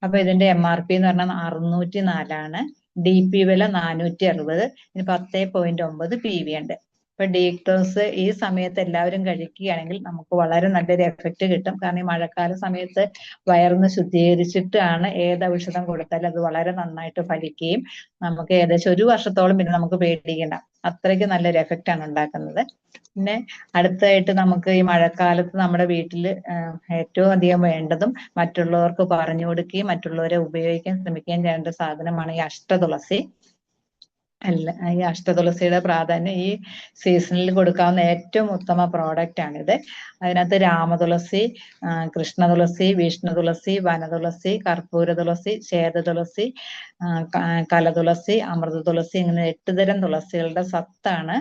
അപ്പൊ ഇതിന്റെ MRP എന്ന് പറഞ്ഞാൽ 604 DP വില 460, ഇനി 10.9 PV ഉണ്ട്. ഇപ്പൊ ഡീറ്റോക്സ് ഈ സമയത്ത് എല്ലാവരും കഴിക്കുകയാണെങ്കിൽ നമുക്ക് വളരെ നല്ലൊരു എഫക്റ്റ് കിട്ടും. കാരണം ഈ മഴക്കാല സമയത്ത് വയറിന്ന് ശുദ്ധീകരിച്ചിട്ടാണ് ഏത് ഔഷധം കൊടുത്താലും അത് വളരെ നന്നായിട്ട് ഫലിക്കുകയും നമുക്ക് ഏകദേശം 1 വർഷത്തോളം പിന്നെ നമുക്ക് പേടിക്കേണ്ട അത്രയ്ക്ക് നല്ലൊരു എഫക്റ്റ് ആണ് ഉണ്ടാക്കുന്നത്. പിന്നെ അടുത്തായിട്ട് നമുക്ക് ഈ മഴക്കാലത്ത് നമ്മുടെ വീട്ടിൽ ഏറ്റവും അധികം വേണ്ടതും മറ്റുള്ളവർക്ക് പറഞ്ഞു കൊടുക്കുകയും മറ്റുള്ളവരെ ഉപയോഗിക്കാൻ ശ്രമിക്കുകയും ചെയ്യേണ്ട സാധനമാണ് ഈ അഷ്ടതുളസി. ഈ അഷ്ടതുളസിയുടെ പ്രാധാന്യം ഈ സീസണിൽ കൊടുക്കാവുന്ന ഏറ്റവും ഉത്തമ പ്രോഡക്റ്റ് ആണിത്. അതിനകത്ത് രാമതുളസി, കൃഷ്ണതുളസി, വിഷ്ണുതുളസി, വനതുളസി, കർപ്പൂര തുളസി, ശ്വേതതുളസി, കലതുളസി, അമൃതതുളസി, ഇങ്ങനെ 8 തരം തുളസികളുടെ സത്താണ്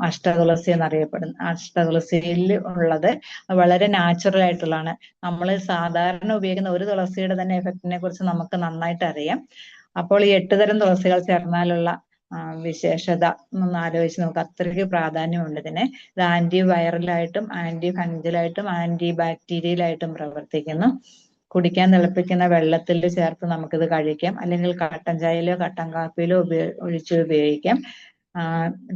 അഷ്ടതുളസി എന്നറിയപ്പെടുന്നത്. അഷ്ടതുളസിയിൽ ഉള്ളത് വളരെ നാച്ചുറൽ ആയിട്ടുള്ളതാണ്. നമ്മൾ സാധാരണ ഉപയോഗിക്കുന്ന ഒരു തുളസിയുടെ തന്നെ എഫക്റ്റിനെ കുറിച്ച് നമുക്ക് നന്നായിട്ട് അറിയാം. അപ്പോൾ ഈ 8 തരം തുളസികൾ ചേർന്നാലുള്ള വിശേഷത ഒന്ന് ആലോചിച്ച് നോക്കുക. അത്രയ്ക്ക് പ്രാധാന്യമുണ്ട് ഇതിന്. ഇത് ആന്റി വൈറലായിട്ടും ആന്റി ഫംഗലായിട്ടും ആന്റി ബാക്ടീരിയലായിട്ടും പ്രവർത്തിക്കുന്നു. കുടിക്കാൻ തിളപ്പിക്കുന്ന വെള്ളത്തിൽ ചേർത്ത് നമുക്കിത് കഴിക്കാം, അല്ലെങ്കിൽ കട്ടൻ ചായയിലോ കട്ടൻ കാപ്പിയിലോ ഒഴിച്ച് ഉപയോഗിക്കാം.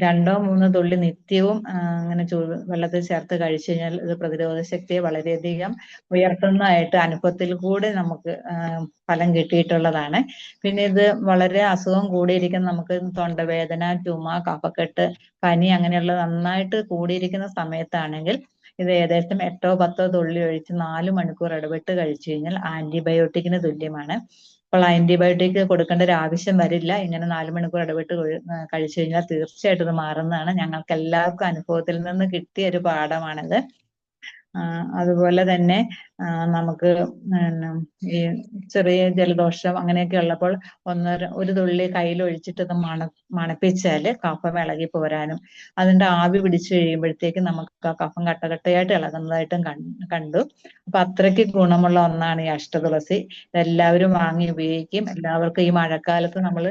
2 3 തുള്ളി നിത്യവും അങ്ങനെ വെള്ളത്തിൽ ചേർത്ത് കഴിച്ചു കഴിഞ്ഞാൽ ഇത് പ്രതിരോധ ശക്തിയെ വളരെയധികം ഉയർത്തുന്നതായിട്ട് അനുഭവത്തിൽ കൂടെ നമുക്ക് ഫലം കിട്ടിയിട്ടുള്ളതാണ്. പിന്നെ ഇത് വളരെ അസുഖം കൂടിയിരിക്കുന്ന നമുക്ക് തൊണ്ടവേദന, ചുമ, കഫക്കെട്ട്, പനി അങ്ങനെയുള്ള നന്നായിട്ട് കൂടിയിരിക്കുന്ന സമയത്താണെങ്കിൽ ഇത് ഏകദേശം 8 10 തുള്ളി ഒഴിച്ച് 4 മണിക്കൂർ ഇടവിട്ട് കഴിച്ചു കഴിഞ്ഞാൽ ആന്റിബയോട്ടിക്കിന് തുല്യമാണ്. അപ്പോൾ ആന്റിബയോട്ടിക് കൊടുക്കേണ്ട ഒരു ആവശ്യം വരില്ല. ഇങ്ങനെ 4 മണിക്കൂർ ഇടവിട്ട് കഴിച്ചു കഴിഞ്ഞാൽ തീർച്ചയായിട്ടും ഇത് മാറുന്നതാണ്. ഞങ്ങൾക്ക് എല്ലാവർക്കും അനുഭവത്തിൽ നിന്ന് കിട്ടിയ ഒരു പാഠമാണിത്. അതുപോലെ തന്നെ നമുക്ക് ഈ ചെറിയ ജലദോഷം അങ്ങനെയൊക്കെ ഉള്ളപ്പോൾ 1 തുള്ളി കയ്യിൽ ഒഴിച്ചിട്ട് ഇത് മണപ്പിച്ചാല് കഫം ഇളകി പോരാനും അതിന്റെ ആവി പിടിച്ചു കഴിയുമ്പോഴത്തേക്കും നമുക്ക് ആ കഫം കട്ടകട്ടയായിട്ട് ഇളകുന്നതായിട്ടും കണ്ടു. അപ്പൊ അത്രയ്ക്ക് ഗുണമുള്ള ഒന്നാണ് ഈ അഷ്ടതുളസി. ഇതെല്ലാവരും വാങ്ങി ഉപയോഗിക്കും. എല്ലാവർക്കും ഈ മഴക്കാലത്ത് നമ്മൾ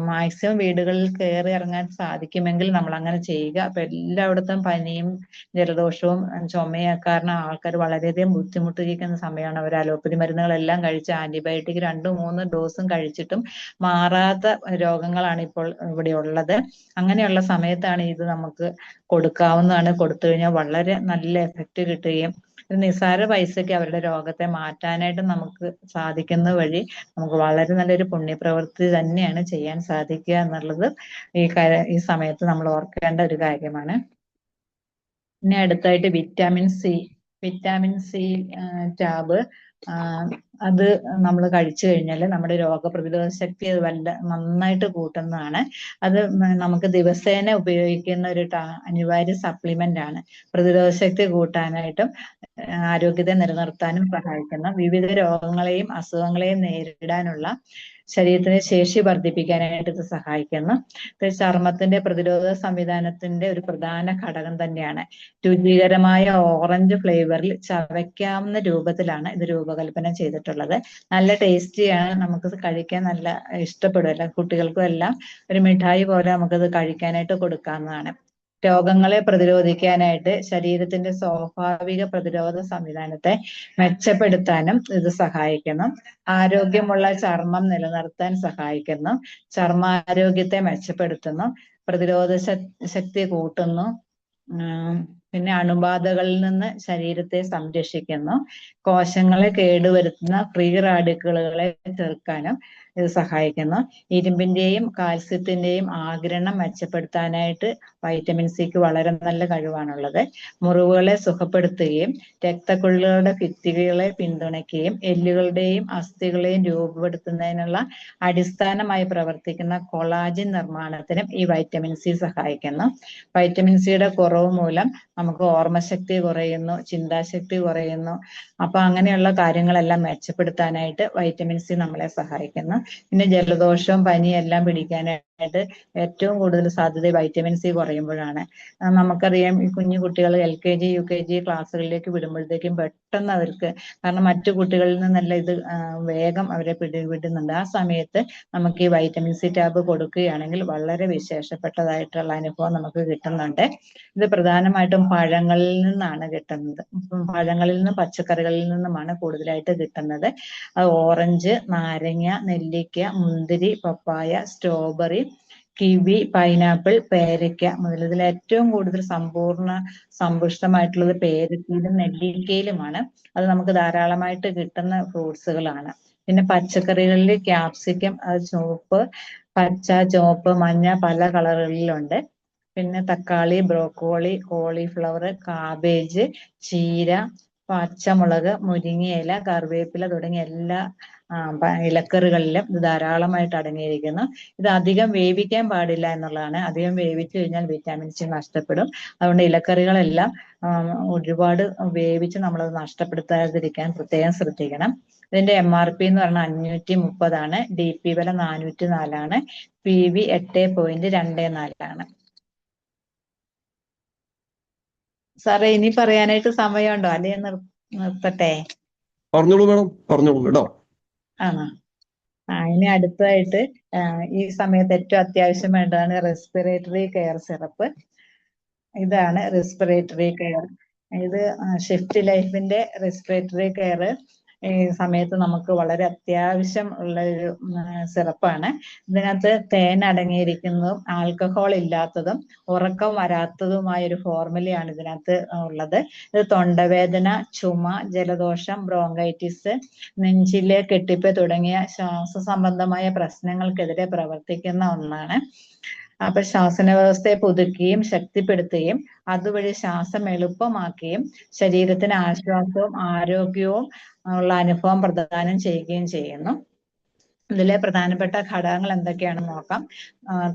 മാക്സിമം വീടുകളിൽ കയറി ഇറങ്ങാൻ സാധിക്കുമെങ്കിൽ നമ്മൾ അങ്ങനെ ചെയ്യുക. അപ്പൊ എല്ലായിടത്തും പനിയും ജലദോഷവും ചുമയും കാരണം ആൾക്കാർ വളരെയധികം ബുദ്ധിമുട്ടിരിക്കുന്ന സമയമാണ്. അവർ അലോപ്പതി മരുന്നുകളെല്ലാം കഴിച്ച് ആന്റിബയോട്ടിക് 2 3 ഡോസും കഴിച്ചിട്ടും മാറാത്ത രോഗങ്ങളാണ് ഇപ്പോൾ ഇവിടെ ഉള്ളത്. അങ്ങനെയുള്ള സമയത്താണ് ഇത് നമുക്ക് കൊടുക്കാവുന്നതാണ്. കൊടുത്തു കഴിഞ്ഞാൽ വളരെ നല്ല എഫക്റ്റ് കിട്ടുകയും ഒരു നിസ്സാര പൈസയ്ക്ക് അവരുടെ രോഗത്തെ മാറ്റാനായിട്ട് നമുക്ക് സാധിക്കുന്ന വഴി നമുക്ക് വളരെ നല്ലൊരു പുണ്യപ്രവൃത്തി തന്നെയാണ് ചെയ്യാൻ സാധിക്കുക എന്നുള്ളത് ഈ സമയത്ത് നമ്മൾ ഓർക്കേണ്ട ഒരു കാര്യമാണ്. ഇനി അടുത്തായിട്ട് വിറ്റാമിൻ സി ടാബ് അത് നമ്മൾ കഴിച്ചു കഴിഞ്ഞാൽ നമ്മുടെ രോഗപ്രതിരോധ ശക്തി അത് നന്നായിട്ട് കൂട്ടുന്നതാണ്. അത് നമുക്ക് ദിവസേന ഉപയോഗിക്കുന്ന ഒരു അനിവാര്യ സപ്ലിമെന്റ് ആണ്. പ്രതിരോധ ശക്തി കൂട്ടാനായിട്ടും ആരോഗ്യത്തെ നിലനിർത്താനും സഹായിക്കുന്ന വിവിധ രോഗങ്ങളെയും അസുഖങ്ങളെയും നേരിടാനുള്ള ശരീരത്തിന്റെ ശേഷി വർദ്ധിപ്പിക്കാനായിട്ട് ഇത് സഹായിക്കുന്നു. ഇത് ചർമ്മത്തിന്റെ പ്രതിരോധ സംവിധാനത്തിന്റെ ഒരു പ്രധാന ഘടകം തന്നെയാണ്. രുചികരമായ ഓറഞ്ച് ഫ്ലേവറിൽ ചവയ്ക്കാവുന്ന രൂപത്തിലാണ് ഇത് രൂപകൽപ്പന ചെയ്തിട്ടുള്ളത്. നല്ല ടേസ്റ്റിയാണ്, നമുക്ക് കഴിക്കാൻ നല്ല ഇഷ്ടപ്പെടും. കുട്ടികൾക്കും എല്ലാം ഒരു മിഠായി പോലെ നമുക്കത് കഴിക്കാനായിട്ട് കൊടുക്കാവുന്നതാണ്. രോഗങ്ങളെ പ്രതിരോധിക്കാനായിട്ട് ശരീരത്തിന്റെ സ്വാഭാവിക പ്രതിരോധ സംവിധാനത്തെ മെച്ചപ്പെടുത്താനും ഇത് സഹായിക്കുന്നു. ആരോഗ്യമുള്ള ചർമ്മം നിലനിർത്താൻ സഹായിക്കുന്നു. ചർമ്മാരോഗ്യത്തെ മെച്ചപ്പെടുത്തുന്നു. പ്രതിരോധ ശക്തി കൂട്ടുന്നു. പിന്നെ അണുബാധകളിൽ നിന്ന് ശരീരത്തെ സംരക്ഷിക്കുന്നു. കോശങ്ങളെ കേടുവരുത്തുന്ന ഫ്രീ റാഡിക്കലുകളെ ചെറുക്കാനും ഇത് സഹായിക്കുന്നു. ഇരുമ്പിന്റെയും കാൽസ്യത്തിന്റെയും ആഗിരണം മെച്ചപ്പെടുത്താനായിട്ട് വൈറ്റമിൻ സിക്ക് വളരെ നല്ല കഴിവാണുള്ളത്. മുറിവുകളെ സുഖപ്പെടുത്തുകയും രക്തക്കുഴലുകളുടെ ഭിത്തികളെ പിന്തുണയ്ക്കുകയും എല്ലുകളുടെയും അസ്ഥികളെയും രൂപപ്പെടുത്തുന്നതിനുള്ള അടിസ്ഥാനമായി പ്രവർത്തിക്കുന്ന കൊളാജിൻ നിർമ്മാണത്തിനും ഈ വൈറ്റമിൻ സി സഹായിക്കുന്നു. വൈറ്റമിൻ സിയുടെ കുറവ് മൂലം നമുക്ക് ഓർമ്മശക്തി കുറയുന്നു, ചിന്താശക്തി കുറയുന്നു. അപ്പൊ അങ്ങനെയുള്ള കാര്യങ്ങളെല്ലാം മെച്ചപ്പെടുത്താനായിട്ട് വൈറ്റമിൻ സി നമ്മളെ സഹായിക്കുന്നു. പിന്നെ ജലദോഷവും പനിയും എല്ലാം പിടിക്കാനായിട്ട് ഏറ്റവും കൂടുതൽ സാധ്യത വൈറ്റമിൻ സി കുറയുമ്പോഴാണ്. നമുക്കറിയാം, ഈ കുഞ്ഞു കുട്ടികൾ LKG UKG ക്ലാസ്സുകളിലേക്ക് വിടുമ്പോഴത്തേക്കും പെട്ടെന്ന് അവർക്ക്, കാരണം മറ്റു കുട്ടികളിൽ നിന്നല്ല ഇത് വേഗം അവരെ പിടിവിടുന്നുണ്ട്. ആ സമയത്ത് നമുക്ക് ഈ വൈറ്റമിൻ സി ടാബ് കൊടുക്കുകയാണെങ്കിൽ വളരെ വിശേഷപ്പെട്ടതായിട്ടുള്ള അനുഭവം നമുക്ക് കിട്ടുന്നുണ്ട്. ഇത് പ്രധാനമായിട്ടും പഴങ്ങളിൽ നിന്നാണ് കിട്ടുന്നത്. പഴങ്ങളിൽ നിന്നും പച്ചക്കറികളിൽ നിന്നുമാണ് കൂടുതലായിട്ട് കിട്ടുന്നത്. അത് ഓറഞ്ച്, നാരങ്ങ, നെല്ലിക്ക, മുന്തിരി, പപ്പായ, സ്ട്രോബെറി, കിവി, പൈനാപ്പിൾ, പേരയ്ക്ക മുതൽ ഇതിൽ ഏറ്റവും കൂടുതൽ സമ്പുഷ്ടമായിട്ടുള്ളത് പേരയ്ക്കയിലും നെല്ലിക്കയിലുമാണ്. അത് നമുക്ക് ധാരാളമായിട്ട് കിട്ടുന്ന ഫ്രൂട്ട്സുകളാണ്. പിന്നെ പച്ചക്കറികളിൽ ക്യാപ്സിക്കം, അത് ചുവപ്പ്, പച്ച, ചുവപ്പ്, മഞ്ഞ പല കളറുകളിലുണ്ട്. പിന്നെ തക്കാളി, ബ്രോക്കോളി, കോളിഫ്ലവർ, കാബേജ്, ചീര, പച്ചമുളക്, മുരിങ്ങയില, കറിവേപ്പില തുടങ്ങിയ എല്ലാ ഇലക്കറികളിലും ഇത് ധാരാളമായിട്ട് അടങ്ങിയിരിക്കുന്നു. ഇത് അധികം വേവിക്കാൻ പാടില്ല എന്നുള്ളതാണ്. അധികം വേവിച്ചു കഴിഞ്ഞാൽ വിറ്റാമിൻ സി നഷ്ടപ്പെടും. അതുകൊണ്ട് ഇലക്കറികളെല്ലാം ഒരുപാട് വേവിച്ച് നമ്മളത് നഷ്ടപ്പെടുത്താതിരിക്കാൻ പ്രത്യേകം ശ്രദ്ധിക്കണം. ഇതിന്റെ MRP എന്ന് പറഞ്ഞാൽ 530 DP വില 404, PV 8.24. സാറേ, ഇനി പറയാനായിട്ട് സമയമുണ്ടോ? അല്ലെങ്കിൽ നിർത്തട്ടെ? പറഞ്ഞോളൂ മാഡം, പറഞ്ഞോളൂ കേട്ടോ. ആണോ? ഇനി അടുത്തതായിട്ട് ഈ സമയത്ത് ഏറ്റവും അത്യാവശ്യം വേണ്ടതാണ് റെസ്പിറേറ്ററി കെയർ സിറപ്പ്. ഇതാണ് റെസ്പിറേറ്ററി കെയർ. ഇത് ഷിഫ്റ്റ് ലൈഫിന്റെ റെസ്പിറേറ്ററി കെയർ ഈ സമയത്ത് നമുക്ക് വളരെ അത്യാവശ്യം ഉള്ള ഒരു സിറപ്പാണ്. ഇതിനകത്ത് തേൻ അടങ്ങിയിരിക്കുന്നതും ആൽക്കഹോൾ ഇല്ലാത്തതും ഉറക്കം വരാത്തതുമായ ഒരു ഫോർമുലയാണ് ഇതിനകത്ത് ഉള്ളത്. ഇത് തൊണ്ടവേദന, ചുമ, ജലദോഷം, ബ്രോങ്കൈറ്റിസ്, നെഞ്ചിലെ കെട്ടിപ്പ് തുടങ്ങിയ ശ്വാസ സംബന്ധമായ പ്രശ്നങ്ങൾക്കെതിരെ പ്രവർത്തിക്കുന്ന ഒന്നാണ്. അപ്പൊ ശ്വാസന വ്യവസ്ഥയെ പുതുക്കുകയും ശക്തിപ്പെടുത്തുകയും അതുവഴി ശ്വാസം എളുപ്പമാക്കുകയും ശരീരത്തിന് ആശ്വാസവും ആരോഗ്യവും ഉള്ള അനുഭവം പ്രദാനം ചെയ്യുകയും ചെയ്യുന്നു. ഇതിലെ പ്രധാനപ്പെട്ട ഘടകങ്ങൾ എന്തൊക്കെയാണെന്ന് നോക്കാം.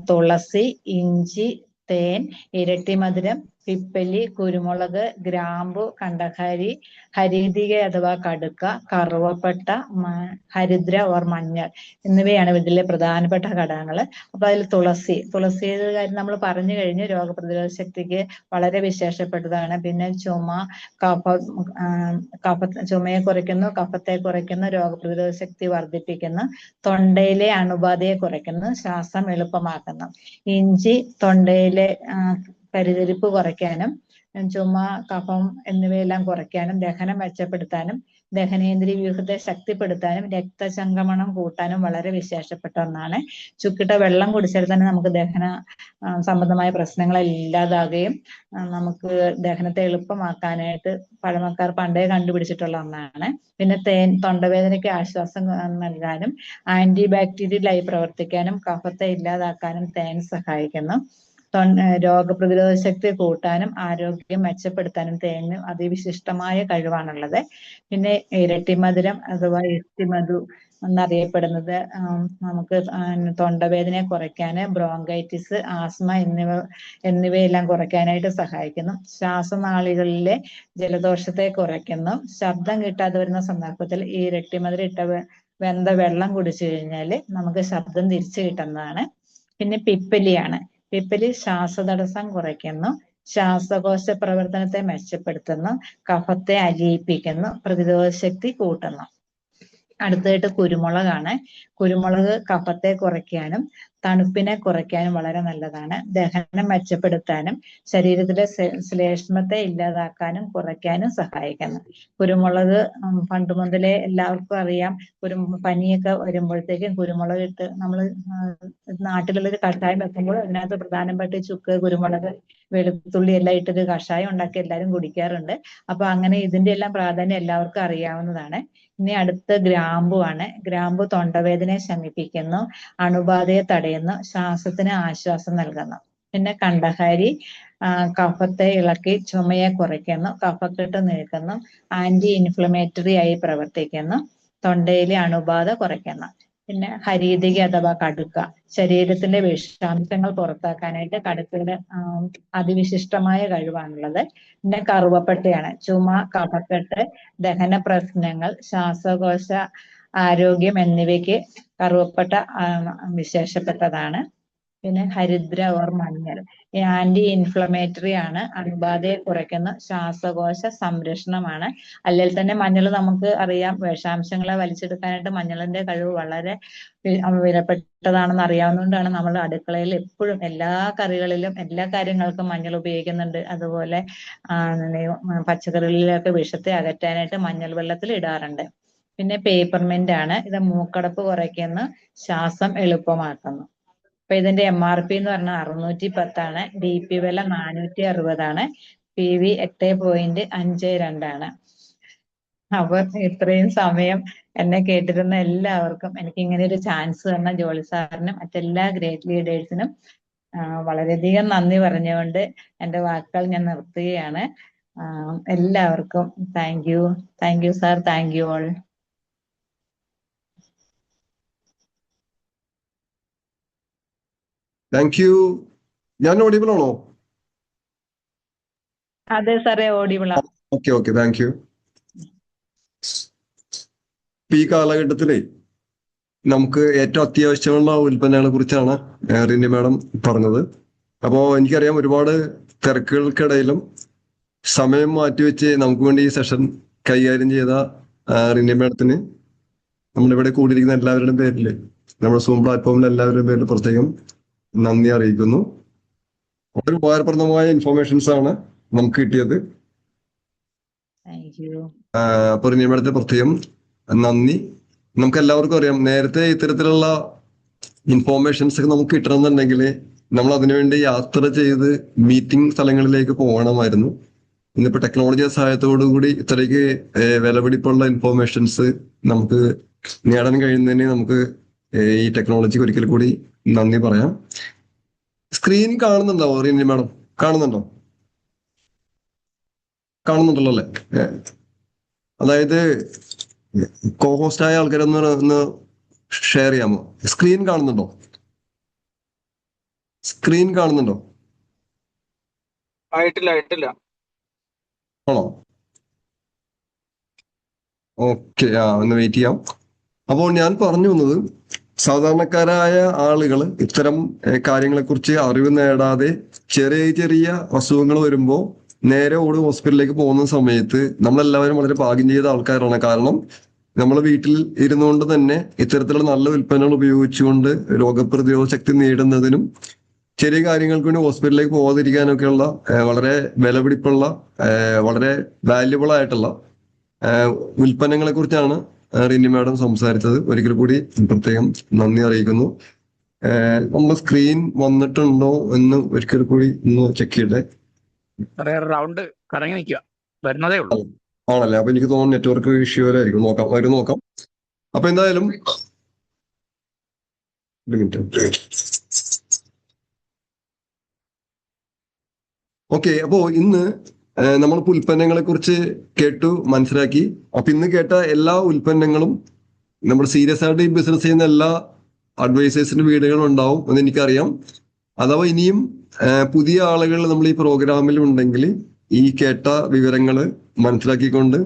തുളസി, ഇഞ്ചി, തേൻ, ഇരട്ടിമധുരം, പിപ്പലി, കുരുമുളക്, ഗ്രാമ്പു, കണ്ടഹാരി, ഹരിതിക അഥവാ കടുക്ക, കറുവപ്പട്ട, ഹരിദ്ര ഓർ മഞ്ഞൾ എന്നിവയാണ് ഇതിലെ പ്രധാനപ്പെട്ട ഘടകങ്ങൾ. അപ്പൊ അതിൽ തുളസിയുടെ കാര്യം നമ്മൾ പറഞ്ഞു കഴിഞ്ഞു. രോഗപ്രതിരോധ ശക്തിക്ക് വളരെ വിശേഷപ്പെട്ടതാണ്. പിന്നെ ചുമയെ കുറയ്ക്കുന്നു, കഫത്തെ കുറയ്ക്കുന്നു, രോഗപ്രതിരോധ ശക്തി വർദ്ധിപ്പിക്കുന്നു, തൊണ്ടയിലെ അണുബാധയെ കുറയ്ക്കുന്നു, ശ്വാസം എളുപ്പമാക്കുന്നു. ഇഞ്ചി തൊണ്ടയിലെ പരിതരിപ്പ് കുറയ്ക്കാനും ചുമ, കഫം എന്നിവയെല്ലാം കുറയ്ക്കാനും ദഹനം മെച്ചപ്പെടുത്താനും ദഹനേന്ദ്രിയ വ്യൂഹത്തെ ശക്തിപ്പെടുത്താനും രക്തചംക്രമണം കൂട്ടാനും വളരെ വിശേഷപ്പെട്ട ഒന്നാണ്. ചുക്കിട്ട വെള്ളം കുടിച്ചാൽ തന്നെ നമുക്ക് ദഹന സംബന്ധമായ പ്രശ്നങ്ങൾ ഇല്ലാതാകുകയും നമുക്ക് ദഹനത്തെ എളുപ്പമാക്കാനായിട്ട് പഴമക്കാർ പണ്ടേ കണ്ടുപിടിച്ചിട്ടുള്ള ഒന്നാണ്. പിന്നെ തേൻ തൊണ്ടവേദനയ്ക്ക് ആശ്വാസം നൽകാനും ആന്റി ബാക്ടീരിയലായി പ്രവർത്തിക്കാനും കഫത്തെ ഇല്ലാതാക്കാനും തേൻ സഹായിക്കുന്നു. രോഗപ്രതിരോധ ശക്തി കൂട്ടാനും ആരോഗ്യം മെച്ചപ്പെടുത്താനും തേനിന് അതിവിശിഷ്ടമായ കഴിവാണുള്ളത്. പിന്നെ ഇരട്ടിമധുരം അഥവാ ഇരട്ടിമധു എന്നറിയപ്പെടുന്നത് നമുക്ക് തൊണ്ടവേദനയെ കുറയ്ക്കാന്, ബ്രോങ്കൈറ്റിസ്, ആസ്മ എന്നിവയെല്ലാം കുറയ്ക്കാനായിട്ട് സഹായിക്കുന്നു. ശ്വാസനാളികളിലെ ജലദോഷത്തെ കുറയ്ക്കുന്നു. ശബ്ദം കിട്ടാതെ വരുന്ന സന്ദർഭത്തിൽ ഈ ഇരട്ടിമധുരം ഇട്ട വെന്ത വെള്ളം കുടിച്ചു കഴിഞ്ഞാൽ നമുക്ക് ശബ്ദം തിരിച്ചു കിട്ടുന്നതാണ്. പിന്നെ പിപ്പലിയാണ്. പിപ്പലി ശ്വാസതടസ്സം കുറയ്ക്കുന്നു, ശ്വാസകോശ പ്രവർത്തനത്തെ മെച്ചപ്പെടുത്തുന്നു, കഫത്തെ അലിയിപ്പിക്കുന്നു, പ്രതിരോധ ശക്തി കൂട്ടുന്നു. അടുത്തതായിട്ട് കുരുമുളകാണ്. കുരുമുളക് കഫത്തെ കുറയ്ക്കാനും തണുപ്പിനെ കുറയ്ക്കാനും വളരെ നല്ലതാണ്. ദഹനം മെച്ചപ്പെടുത്താനും ശരീരത്തിലെ ശ്ലേഷ്മത്തെ ഇല്ലാതാക്കാനും കുറയ്ക്കാനും സഹായിക്കുന്നു. കുരുമുളക് പണ്ട് മുതലേ എല്ലാവർക്കും അറിയാം. പനിയൊക്കെ വരുമ്പോഴത്തേക്കും കുരുമുളക് ഇട്ട് നമ്മൾ നാട്ടിലുള്ളൊരു കഷായം വെക്കുമ്പോൾ അതിനകത്ത് പ്രധാനപ്പെട്ട ചുക്ക്, കുരുമുളക്, വെളുത്തുള്ളി എല്ലാം ഇട്ടൊരു കഷായം ഉണ്ടാക്കി എല്ലാവരും കുടിക്കാറുണ്ട്. അപ്പൊ അങ്ങനെ ഇതിന്റെ എല്ലാം പ്രാധാന്യം എല്ലാവർക്കും അറിയാവുന്നതാണ്. ഇനി അടുത്ത ഗ്രാമ്പു ആണ്. ഗ്രാമ്പു തൊണ്ടവേദനയെ ശമിപ്പിക്കുന്നു, അണുബാധയെ തടയുന്നു, ശ്വാസത്തിന് ആശ്വാസം നൽകുന്നു. പിന്നെ കണ്ടഹാരി കഫത്തെ ഇളക്കി ചുമയെ കുറയ്ക്കുന്നു, കഫക്കെട്ട് നീക്കുന്നു, ആന്റി ഇൻഫ്ലമേറ്ററി ആയി പ്രവർത്തിക്കുന്നു, തൊണ്ടയിലെ അണുബാധ കുറയ്ക്കുന്നു. പിന്നെ ഹരീതിക അഥവാ കടുക്ക ശരീരത്തിന്റെ വിഷാംശങ്ങൾ പുറത്താക്കാനായിട്ട് കടുക്കയുടെ അതിവിശിഷ്ടമായ കഴിവാണുള്ളത്. പിന്നെ കറുവപ്പട്ടയാണ്. ചുമ, കഫക്കെട്ട്, ദഹന പ്രശ്നങ്ങൾ, ശ്വാസകോശ ആരോഗ്യം എന്നിവയ്ക്ക് കറുവപ്പട്ട വിശേഷപ്പെട്ടതാണ്. പിന്നെ ഹരിദ്ര ഓർ മഞ്ഞൾ ആന്റി ഇൻഫ്ലമേറ്ററി ആണ്, അണുബാധയെ കുറയ്ക്കുന്ന ശ്വാസകോശ സംരക്ഷണമാണ്. അല്ലെങ്കിൽ തന്നെ മഞ്ഞൾ നമുക്ക് അറിയാം, വിഷാംശങ്ങളെ വലിച്ചെടുക്കാനായിട്ട് മഞ്ഞളിന്റെ കഴിവ് വളരെ വിലപ്പെട്ടതാണെന്ന് അറിയാവുന്നതുകൊണ്ടാണ് നമ്മൾ അടുക്കളയിൽ എപ്പോഴും എല്ലാ കറികളിലും എല്ലാ കാര്യങ്ങൾക്കും മഞ്ഞൾ ഉപയോഗിക്കുന്നുണ്ട്. അതുപോലെ പച്ചക്കറികളിലൊക്കെ വിഷത്തെ അകറ്റാനായിട്ട് മഞ്ഞൾ വെള്ളത്തിൽ ഇടാറുണ്ട്. പിന്നെ പേപ്പർമെന്റ് ആണ്. ഇത് മൂക്കടപ്പ് കുറയ്ക്കുന്നു, ശ്വാസം എളുപ്പമാക്കുന്നു. അപ്പൊ ഇതിന്റെ MRP എന്ന് പറഞ്ഞാൽ 610 DP വില 460, PV 8.52. അപ്പൊ ഇത്രയും സമയം എന്നെ കേട്ടിരുന്ന എല്ലാവർക്കും, എനിക്ക് ഇങ്ങനെ ഒരു ചാൻസ് തന്ന ജോളി സാറിനും മറ്റെല്ലാ ഗ്രേറ്റ് ലീഡേഴ്സിനും വളരെയധികം നന്ദി പറഞ്ഞുകൊണ്ട് എൻ്റെ വാക്കുകൾ ഞാൻ നിർത്തുകയാണ്. എല്ലാവർക്കും thank you sir, thank you all. Thank you. ഞാൻ ഓഡിബിൾ ആണോ? അതെ സാറേ, ഓഡിബിൾ ആണ്. Okay, thank you. ഈ കാലഘട്ടത്തിലെ നമുക്ക് ഏറ്റവും അത്യാവശ്യമുള്ള ഉൽപ്പന്നങ്ങളെ കുറിച്ചാണ് റിനി മാഡം പറഞ്ഞത്. അപ്പോൾ എനിക്കറിയാം ഒരുപാട് തിരക്കുകൾക്കിടയിലും സമയം മാറ്റിവെച്ച് നമുക്ക് വേണ്ടി ഈ സെഷൻ കൈകാര്യം ചെയ്ത റിനി മാഡത്തിന് നമ്മളിവിടെ കൂടിയിരിക്കുന്ന എല്ലാവരുടെയും പേരിൽ, നമ്മുടെ സൂം പ്ലാറ്റ്ഫോമിൽ എല്ലാവരുടെയും പേരിൽ പ്രത്യേകം നന്ദി അറിയിക്കുന്നു. വളരെ ഉപകാരപ്രദമായ ഇൻഫോർമേഷൻസ് ആണ് നമുക്ക് കിട്ടിയത്. അപ്പൊ റിനി മാഡത്തിന് പ്രത്യേകം നന്ദി. നമുക്ക് എല്ലാവർക്കും അറിയാം, നേരത്തെ ഇത്തരത്തിലുള്ള ഇൻഫോർമേഷൻസ് ഒക്കെ നമുക്ക് കിട്ടണമെന്നുണ്ടെങ്കിൽ നമ്മൾ അതിനുവേണ്ടി യാത്ര ചെയ്ത് മീറ്റിംഗ് സ്ഥലങ്ങളിലേക്ക് പോകണമായിരുന്നു. ഇന്നിപ്പോ ടെക്നോളജി സഹായത്തോടു കൂടി ഇത്രയ്ക്ക് വിലപിടിപ്പുള്ള ഇൻഫോർമേഷൻസ് നമുക്ക് നേടാൻ കഴിയുന്നതിന് നമുക്ക് ഈ ടെക്നോളജിക്ക് ഒരിക്കൽ കൂടി നന്ദി പറയാം. സ്ക്രീൻ കാണുന്നുണ്ടോ റിനി മാഡം? കാണുന്നുണ്ടല്ലോ അല്ലേ? അതായത് കോഹോസ്റ്റായ ആൾക്കാരൊന്ന് ഷെയർ ചെയ്യാമോ? സ്ക്രീൻ കാണുന്നുണ്ടോ? ആയിട്ടില്ല. ആണോ? ഓക്കെ, ഒന്ന് വെയിറ്റ് ചെയ്യാം. അപ്പോൾ ഞാൻ പറഞ്ഞു വന്നത്, സാധാരണക്കാരായ ആളുകൾ ഇത്തരം കാര്യങ്ങളെ കുറിച്ച് അറിവ് നേടാതെ ചെറിയ അസുഖങ്ങൾ വരുമ്പോൾ നേരെ ഓടി ഹോസ്പിറ്റലിലേക്ക് പോകുന്ന സമയത്ത് നമ്മളെല്ലാവരും വളരെ ഭാഗ്യം ചെയ്ത ആൾക്കാരാണ്. കാരണം നമ്മൾ വീട്ടിൽ ഇരുന്നുകൊണ്ട് തന്നെ ഇത്തരത്തിലുള്ള നല്ല ഉൽപ്പന്നങ്ങൾ ഉപയോഗിച്ചുകൊണ്ട് രോഗപ്രതിരോധ ശക്തി നേടുന്നതിനും ചെറിയ കാര്യങ്ങൾക്ക് വേണ്ടി ഹോസ്പിറ്റലിലേക്ക് പോകാതിരിക്കാനൊക്കെയുള്ള വളരെ വിലപിടിപ്പുള്ള വളരെ വാല്യുബിൾ ആയിട്ടുള്ള ഉൽപ്പന്നങ്ങളെ കുറിച്ചാണ് റിനി മാഡം സംസാരിച്ചത്. ഒരിക്കൽ കൂടി പ്രത്യേകം നന്ദി അറിയിക്കുന്നു. നമ്മുടെ സ്ക്രീൻ വന്നിട്ടുണ്ടോ എന്ന് ഒരിക്കൽ കൂടി ഒന്ന് ചെക്ക് ചെയ്യട്ടെ. റൗണ്ട് കറങ്ങി നിൽക്കുക, വരുന്നതേ ഉള്ളൂ. ആണല്ലേ? അപ്പൊ എനിക്ക് തോന്നുന്നു നെറ്റ്വർക്ക് ഇഷ്യൂ വരായിരിക്കും. നോക്കാം. അപ്പൊ എന്തായാലും ഒരു മിനിറ്റ്. ഓക്കെ, അപ്പോ ഇന്ന് നമ്മളിപ്പോ ഉൽപ്പന്നങ്ങളെ കുറിച്ച് കേട്ടു, മനസ്സിലാക്കി. അപ്പൊ ഇന്ന് കേട്ട എല്ലാ ഉൽപ്പന്നങ്ങളും നമ്മൾ സീരിയസ് ആയിട്ട് ഈ ബിസിനസ് ചെയ്യുന്ന എല്ലാ അഡ്വൈസേഴ്സിന്റെ വീടുകളും ഉണ്ടാവും എന്ന് എനിക്കറിയാം. അഥവാ ഇനിയും പുതിയ ആളുകൾ നമ്മൾ ഈ പ്രോഗ്രാമിൽ ഉണ്ടെങ്കിൽ ഈ കേട്ട വിവരങ്ങൾ മനസ്സിലാക്കിക്കൊണ്ട്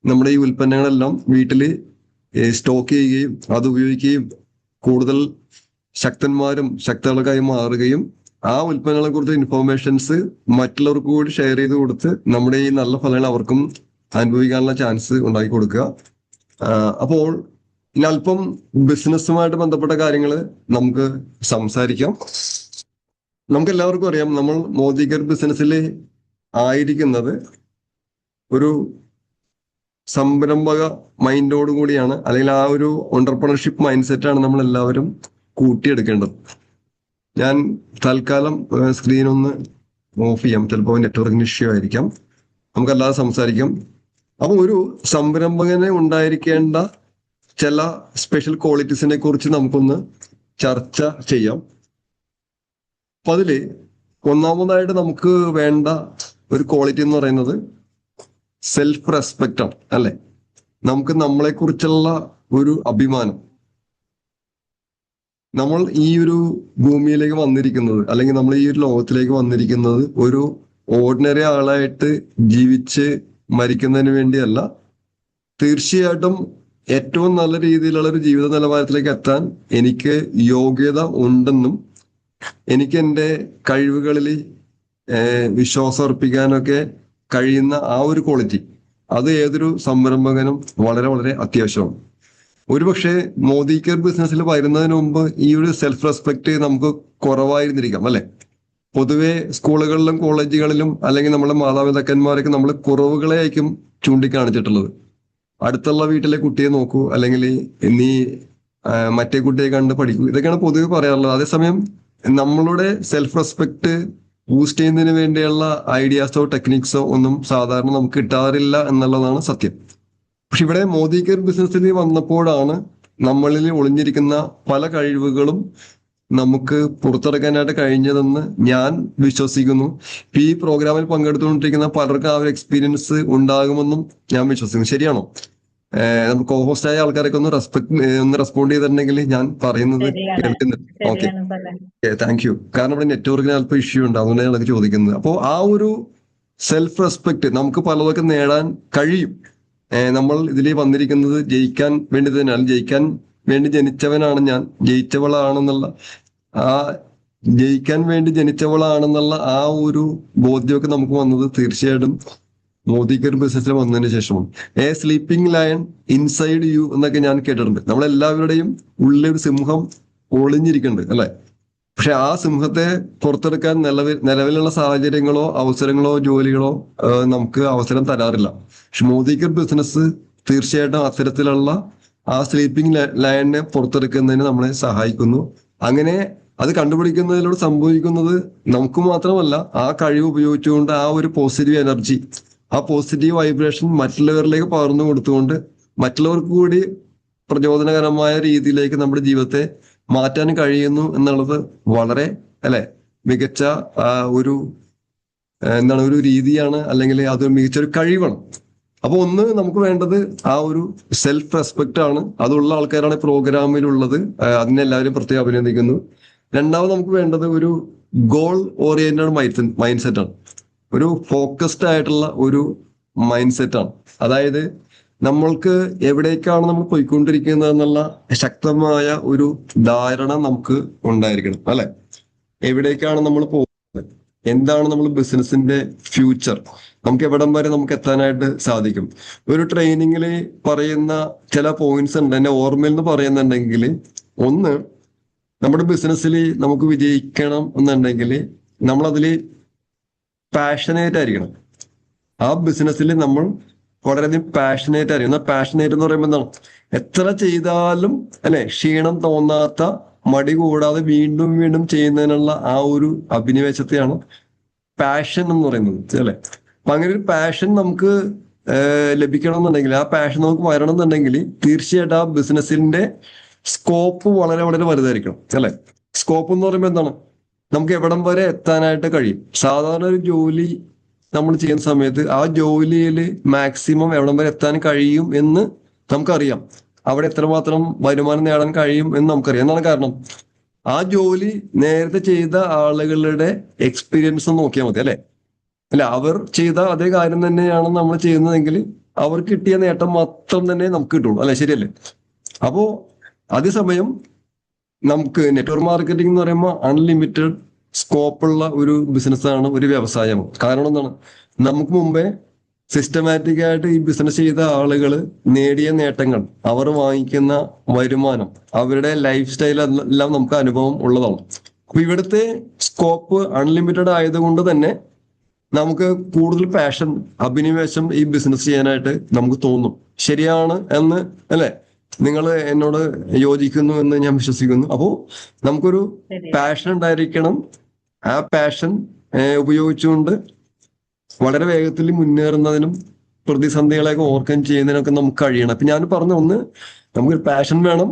നമ്മുടെ ഈ ഉൽപ്പന്നങ്ങളെല്ലാം വീട്ടിൽ സ്റ്റോക്ക് ചെയ്യുകയും അത് ഉപയോഗിക്കുകയും കൂടുതൽ ശക്തന്മാരും ശക്തകളായി മാറുകയും ആ ഉൽപ്പന്നങ്ങളെ കുറിച്ച് ഇൻഫോർമേഷൻസ് മറ്റുള്ളവർക്ക് കൂടി ഷെയർ ചെയ്ത് കൊടുത്ത് നമ്മുടെ ഈ നല്ല ഫലങ്ങൾ അവർക്കും അനുഭവിക്കാനുള്ള ചാൻസ് ഉണ്ടാക്കി കൊടുക്കുക. അപ്പോൾ ഇനി അല്പം ബിസിനസ്സുമായിട്ട് ബന്ധപ്പെട്ട കാര്യങ്ങൾ നമുക്ക് സംസാരിക്കാം. നമുക്ക് എല്ലാവർക്കും അറിയാം, നമ്മൾ മോദിഗർ ബിസിനസ്സിൽ ആയിരിക്കുന്നത് ഒരു സംരംഭക മൈൻഡോട് കൂടിയാണ്, അല്ലെങ്കിൽ ആ ഒരു എന്റർപ്രണർഷിപ്പ് മൈൻഡ് സെറ്റാണ് നമ്മൾ എല്ലാവരും കൂട്ടിയെടുക്കേണ്ടത്. ഞാൻ തൽക്കാലം സ്ക്രീൻ ഒന്ന് ഓഫ് ചെയ്യാം, ചിലപ്പോൾ നെറ്റ്വർക്കിന് ഇഷ്യൂ ആയിരിക്കാം. നമുക്കല്ലാതെ സംസാരിക്കാം. അപ്പൊ ഒരു സംരംഭകനെ ഉണ്ടായിരിക്കേണ്ട ചില സ്പെഷ്യൽ ക്വാളിറ്റീസിനെ കുറിച്ച് നമുക്കൊന്ന് ചർച്ച ചെയ്യാം. അപ്പൊ അതില് ഒന്നാമതായിട്ട് നമുക്ക് വേണ്ട ഒരു ക്വാളിറ്റി എന്ന് പറയുന്നത് സെൽഫ് റെസ്പെക്റ്റ് ആണ്, അല്ലെ? നമുക്ക് നമ്മളെ കുറിച്ചുള്ള ഒരു അഭിമാനം. നമ്മൾ ഈ ഒരു ഭൂമിയിലേക്ക് വന്നിരിക്കുന്നത്, അല്ലെങ്കിൽ നമ്മൾ ഈ ഒരു ലോകത്തിലേക്ക് വന്നിരിക്കുന്നത് ഒരു ഓർഡിനറി ആളായിട്ട് ജീവിച്ച് മരിക്കുന്നതിന് വേണ്ടിയല്ല. തീർച്ചയായിട്ടും ഏറ്റവും നല്ല രീതിയിലുള്ള ഒരു ജീവിത നിലവാരത്തിലേക്ക് എത്താൻ എനിക്ക് യോഗ്യത ഉണ്ടെന്നും എനിക്ക് എൻ്റെ കഴിവുകളിൽ വിശ്വാസം അർപ്പിക്കാനൊക്കെ കഴിയുന്ന ആ ഒരു ക്വാളിറ്റി, അത് ഏതൊരു സംരംഭകനും വളരെ വളരെ അത്യാവശ്യമാണ്. ഒരുപക്ഷെ മോദി കെയർ ബിസിനസ്സിൽ വരുന്നതിന് മുമ്പ് ഈ ഒരു സെൽഫ് റെസ്പെക്ട് നമുക്ക് കുറവായിരുന്നിരിക്കാം, അല്ലെ? പൊതുവെ സ്കൂളുകളിലും കോളേജുകളിലും അല്ലെങ്കിൽ നമ്മുടെ മാതാപിതാക്കന്മാരൊക്കെ നമ്മൾ കുറവുകളെ ആയിരിക്കും ചൂണ്ടിക്കാണിച്ചിട്ടുള്ളത്. അടുത്തുള്ള വീട്ടിലെ കുട്ടിയെ നോക്കൂ, അല്ലെങ്കിൽ നീ മറ്റേ കുട്ടിയെ കണ്ട് പഠിക്കൂ, ഇതൊക്കെയാണ് പൊതുവെ പറയാറുള്ളത്. അതേസമയം നമ്മളുടെ സെൽഫ് റെസ്പെക്ട് ബൂസ്റ്റ് ചെയ്യുന്നതിന് വേണ്ടിയുള്ള ഐഡിയാസോ ടെക്നിക്സോ ഒന്നും സാധാരണ നമുക്ക് കിട്ടാറില്ല എന്നുള്ളതാണ് സത്യം. പക്ഷെ ഇവിടെ മോദി കെയർ ബിസിനസ്സിൽ വന്നപ്പോഴാണ് നമ്മളിൽ ഒളിഞ്ഞിരിക്കുന്ന പല കഴിവുകളും നമുക്ക് പുറത്തെടുക്കാനായിട്ട് കഴിഞ്ഞതെന്ന് ഞാൻ വിശ്വസിക്കുന്നു. ഈ പ്രോഗ്രാമിൽ പങ്കെടുത്തുകൊണ്ടിരിക്കുന്ന പലർക്കും ആ ഒരു എക്സ്പീരിയൻസ് ഉണ്ടാകുമെന്നും ഞാൻ വിശ്വസിക്കുന്നു. ശരിയാണോ? നമുക്ക് കോഹോസ്റ്റായ ആൾക്കാരൊക്കെ ഒന്ന് റെസ്പോണ്ട് ചെയ്തിട്ടുണ്ടെങ്കിൽ ഞാൻ പറയുന്നത് കേൾക്കുന്നുണ്ട്. Okay, thank you. കാരണം ഇവിടെ നെറ്റ്വർക്കിന് അല്പം ഇഷ്യൂ ഉണ്ട്, അതുകൊണ്ടാണ് ഞങ്ങൾക്ക് ചോദിക്കുന്നത്. അപ്പോൾ ആ ഒരു സെൽഫ് റെസ്പെക്ട് നമുക്ക് പലതൊക്കെ നേടാൻ കഴിയും. നമ്മൾ ഇതിൽ വന്നിരിക്കുന്നത് ജയിക്കാൻ വേണ്ടി തന്നെയാണ്, ജയിക്കാൻ വേണ്ടി ജനിച്ചവനാണ് ഞാൻ, ജയിച്ചവളാണെന്നുള്ള ആ ജയിക്കാൻ വേണ്ടി ജനിച്ചവളാണെന്നുള്ള ആ ഒരു ബോധ്യമൊക്കെ നമുക്ക് വന്നത് തീർച്ചയായിട്ടും മോദി കെയർ ബിസിനസ്സിൽ വന്നതിന് ശേഷമാണ്. A sleeping lion inside U എന്നൊക്കെ ഞാൻ കേട്ടിട്ടുണ്ട്. നമ്മളെല്ലാവരുടെയും ഉള്ളിൽ ഒരു സിംഹം ഒളിഞ്ഞിരിക്കുന്നുണ്ട്, അല്ലെ? പക്ഷെ ആ സിംഹത്തെ പുറത്തെടുക്കാൻ നിലവിലുള്ള സാഹചര്യങ്ങളോ അവസരങ്ങളോ ജോലികളോ നമുക്ക് അവസരം തരാറില്ല. പക്ഷെ മോദി കെയർ ബിസിനസ് തീർച്ചയായിട്ടും അത്തരത്തിലുള്ള ആ സ്ലീപ്പിംഗ് ലയണിനെ പുറത്തെടുക്കുന്നതിന് നമ്മളെ സഹായിക്കുന്നു. അങ്ങനെ അത് കണ്ടുപിടിക്കുന്നതിലൂടെ സംഭവിക്കുന്നത് നമുക്ക് മാത്രമല്ല, ആ കഴിവ് ഉപയോഗിച്ചുകൊണ്ട് ആ ഒരു പോസിറ്റീവ് എനർജി, ആ പോസിറ്റീവ് വൈബ്രേഷൻ മറ്റുള്ളവരിലേക്ക് പകർന്നു കൊടുത്തുകൊണ്ട് മറ്റുള്ളവർക്ക് കൂടി പ്രചോദനകരമായ രീതിയിലേക്ക് നമ്മുടെ ജീവിതത്തെ മാറ്റാൻ കഴിയുന്നു എന്നുള്ളത് വളരെ മികച്ച ഒരു ഒരു രീതിയാണ്, അല്ലെങ്കിൽ അത് മികച്ചൊരു കഴിവാണ്. അപ്പൊ ഒന്ന് നമുക്ക് വേണ്ടത് ആ ഒരു സെൽഫ് റെസ്പെക്ട് ആണ്. അതുള്ള ആൾക്കാരാണ് പ്രോഗ്രാമിലുള്ളത്, അതിനെ എല്ലാവരും പ്രത്യേകം അഭിനന്ദിക്കുന്നു. രണ്ടാമത് നമുക്ക് വേണ്ടത് ഒരു ഗോൾ ഓറിയന്റഡ് മൈൻഡ് സെറ്റ് ആണ്, ഒരു ഫോക്കസ്ഡ് ആയിട്ടുള്ള ഒരു മൈൻഡ് സെറ്റ് ആണ്. അതായത് നമ്മൾക്ക് എവിടേക്കാണ് നമ്മൾ പോയിക്കൊണ്ടിരിക്കുന്നത് എന്നുള്ള ശക്തമായ ഒരു ധാരണ നമുക്ക് ഉണ്ടായിരിക്കണം, അല്ലെ? എവിടേക്കാണ് നമ്മൾ പോകുന്നത്, എന്താണ് നമ്മൾ ബിസിനസിന്റെ ഫ്യൂച്ചർ, നമുക്ക് എവിടം വരെ നമുക്ക് എത്താനായിട്ട് സാധിക്കും. ഒരു ട്രെയിനിങ്ങിൽ പറയുന്ന ചില പോയിന്റ്സ് ഉണ്ട്, എന്നെ ഓർമ്മയിൽ നിന്ന് പറയുന്നുണ്ടെങ്കിൽ, ഒന്ന്, നമ്മുടെ ബിസിനസ്സിൽ നമുക്ക് വിജയിക്കണം എന്നുണ്ടെങ്കിൽ നമ്മളതിൽ പാഷനേറ്റ് ആയിരിക്കണം. ആ ബിസിനസ്സിൽ നമ്മൾ വളരെയധികം പാഷനേറ്റ് ആയിരിക്കും. എന്നാൽ പാഷനേറ്റ് എന്ന് പറയുമ്പോൾ എന്താണ്, എത്ര ചെയ്താലും അല്ലെ ക്ഷീണം തോന്നാത്ത, മടി കൂടാതെ വീണ്ടും വീണ്ടും ചെയ്യുന്നതിനുള്ള ആ ഒരു അഭിനിവേശത്തെയാണ് പാഷൻ എന്ന് പറയുന്നത് അല്ലെ. അപ്പൊ അങ്ങനെ ഒരു പാഷൻ നമുക്ക് ലഭിക്കണം എന്നുണ്ടെങ്കിൽ, ആ പാഷൻ നമുക്ക് വരണം എന്നുണ്ടെങ്കിൽ തീർച്ചയായിട്ടും ആ ബിസിനസിന്റെ സ്കോപ്പ് വളരെ വളരെ വലുതായിരിക്കണം അല്ലെ. സ്കോപ്പ് എന്ന് പറയുമ്പോൾ എന്താണ്, നമുക്ക് എവിടം വരെ എത്താനായിട്ട് കഴിയും. സാധാരണ ഒരു ജോലി നമ്മൾ ചെയ്യുന്ന സമയത്ത് ആ ജോലിയിൽ മാക്സിമം എവിടം വരെ എത്താൻ കഴിയും എന്ന് നമുക്കറിയാം. അവിടെ എത്രമാത്രം വരുമാനം നേടാൻ കഴിയും എന്ന് നമുക്കറിയാം. എന്താണ് കാരണം, ആ ജോലി നേരത്തെ ചെയ്ത ആളുകളുടെ എക്സ്പീരിയൻസ് നോക്കിയാൽ മതി അല്ലെ. അല്ല, അവർ ചെയ്ത അതേ കാര്യം തന്നെയാണ് നമ്മൾ ചെയ്യുന്നതെങ്കിൽ അവർക്ക് കിട്ടിയ നേട്ടം മാത്രം തന്നെ നമുക്ക് കിട്ടുള്ളൂ അല്ലെ. ശരിയല്ലേ? അപ്പോ അതേസമയം നമുക്ക് നെറ്റ്വർക്ക് മാർക്കറ്റിംഗ് എന്ന് പറയുമ്പോൾ അൺലിമിറ്റഡ് സ്കോപ്പുള്ള ഒരു ബിസിനസ്സാണ്, ഒരു വ്യവസായമാണ്. കാരണം എന്താണ്, നമുക്ക് മുമ്പേ സിസ്റ്റമാറ്റിക് ആയിട്ട് ഈ ബിസിനസ് ചെയ്ത ആളുകൾ നേടിയ നേട്ടങ്ങൾ, അവർ വാങ്ങിക്കുന്ന വരുമാനം, അവരുടെ ലൈഫ് സ്റ്റൈൽ എല്ലാം നമുക്ക് അനുഭവം ഉള്ളതാണ്. അപ്പൊ ഇവിടുത്തെ സ്കോപ്പ് അൺലിമിറ്റഡ് ആയതുകൊണ്ട് തന്നെ നമുക്ക് കൂടുതൽ പാഷൻ, അഭിനിവേശം ഈ ബിസിനസ് ചെയ്യാനായിട്ട് നമുക്ക് തോന്നും. ശരിയാണ് എന്ന് അല്ലെ, നിങ്ങൾ എന്നോട് യോജിക്കുന്നു എന്ന് ഞാൻ വിശ്വസിക്കുന്നു. അപ്പോൾ നമുക്കൊരു പാഷൻ ഉണ്ടായിരിക്കണം. ആ പാഷൻ ഉപയോഗിച്ചുകൊണ്ട് വളരെ വേഗത്തിൽ മുന്നേറുന്നതിനും പ്രതിസന്ധികളെയൊക്കെ ഓവർകം ചെയ്യുന്നതിനൊക്കെ നമുക്ക് കഴിയണം. അപ്പൊ ഞാൻ പറഞ്ഞ ഒന്ന്, നമുക്കൊരു പാഷൻ വേണം.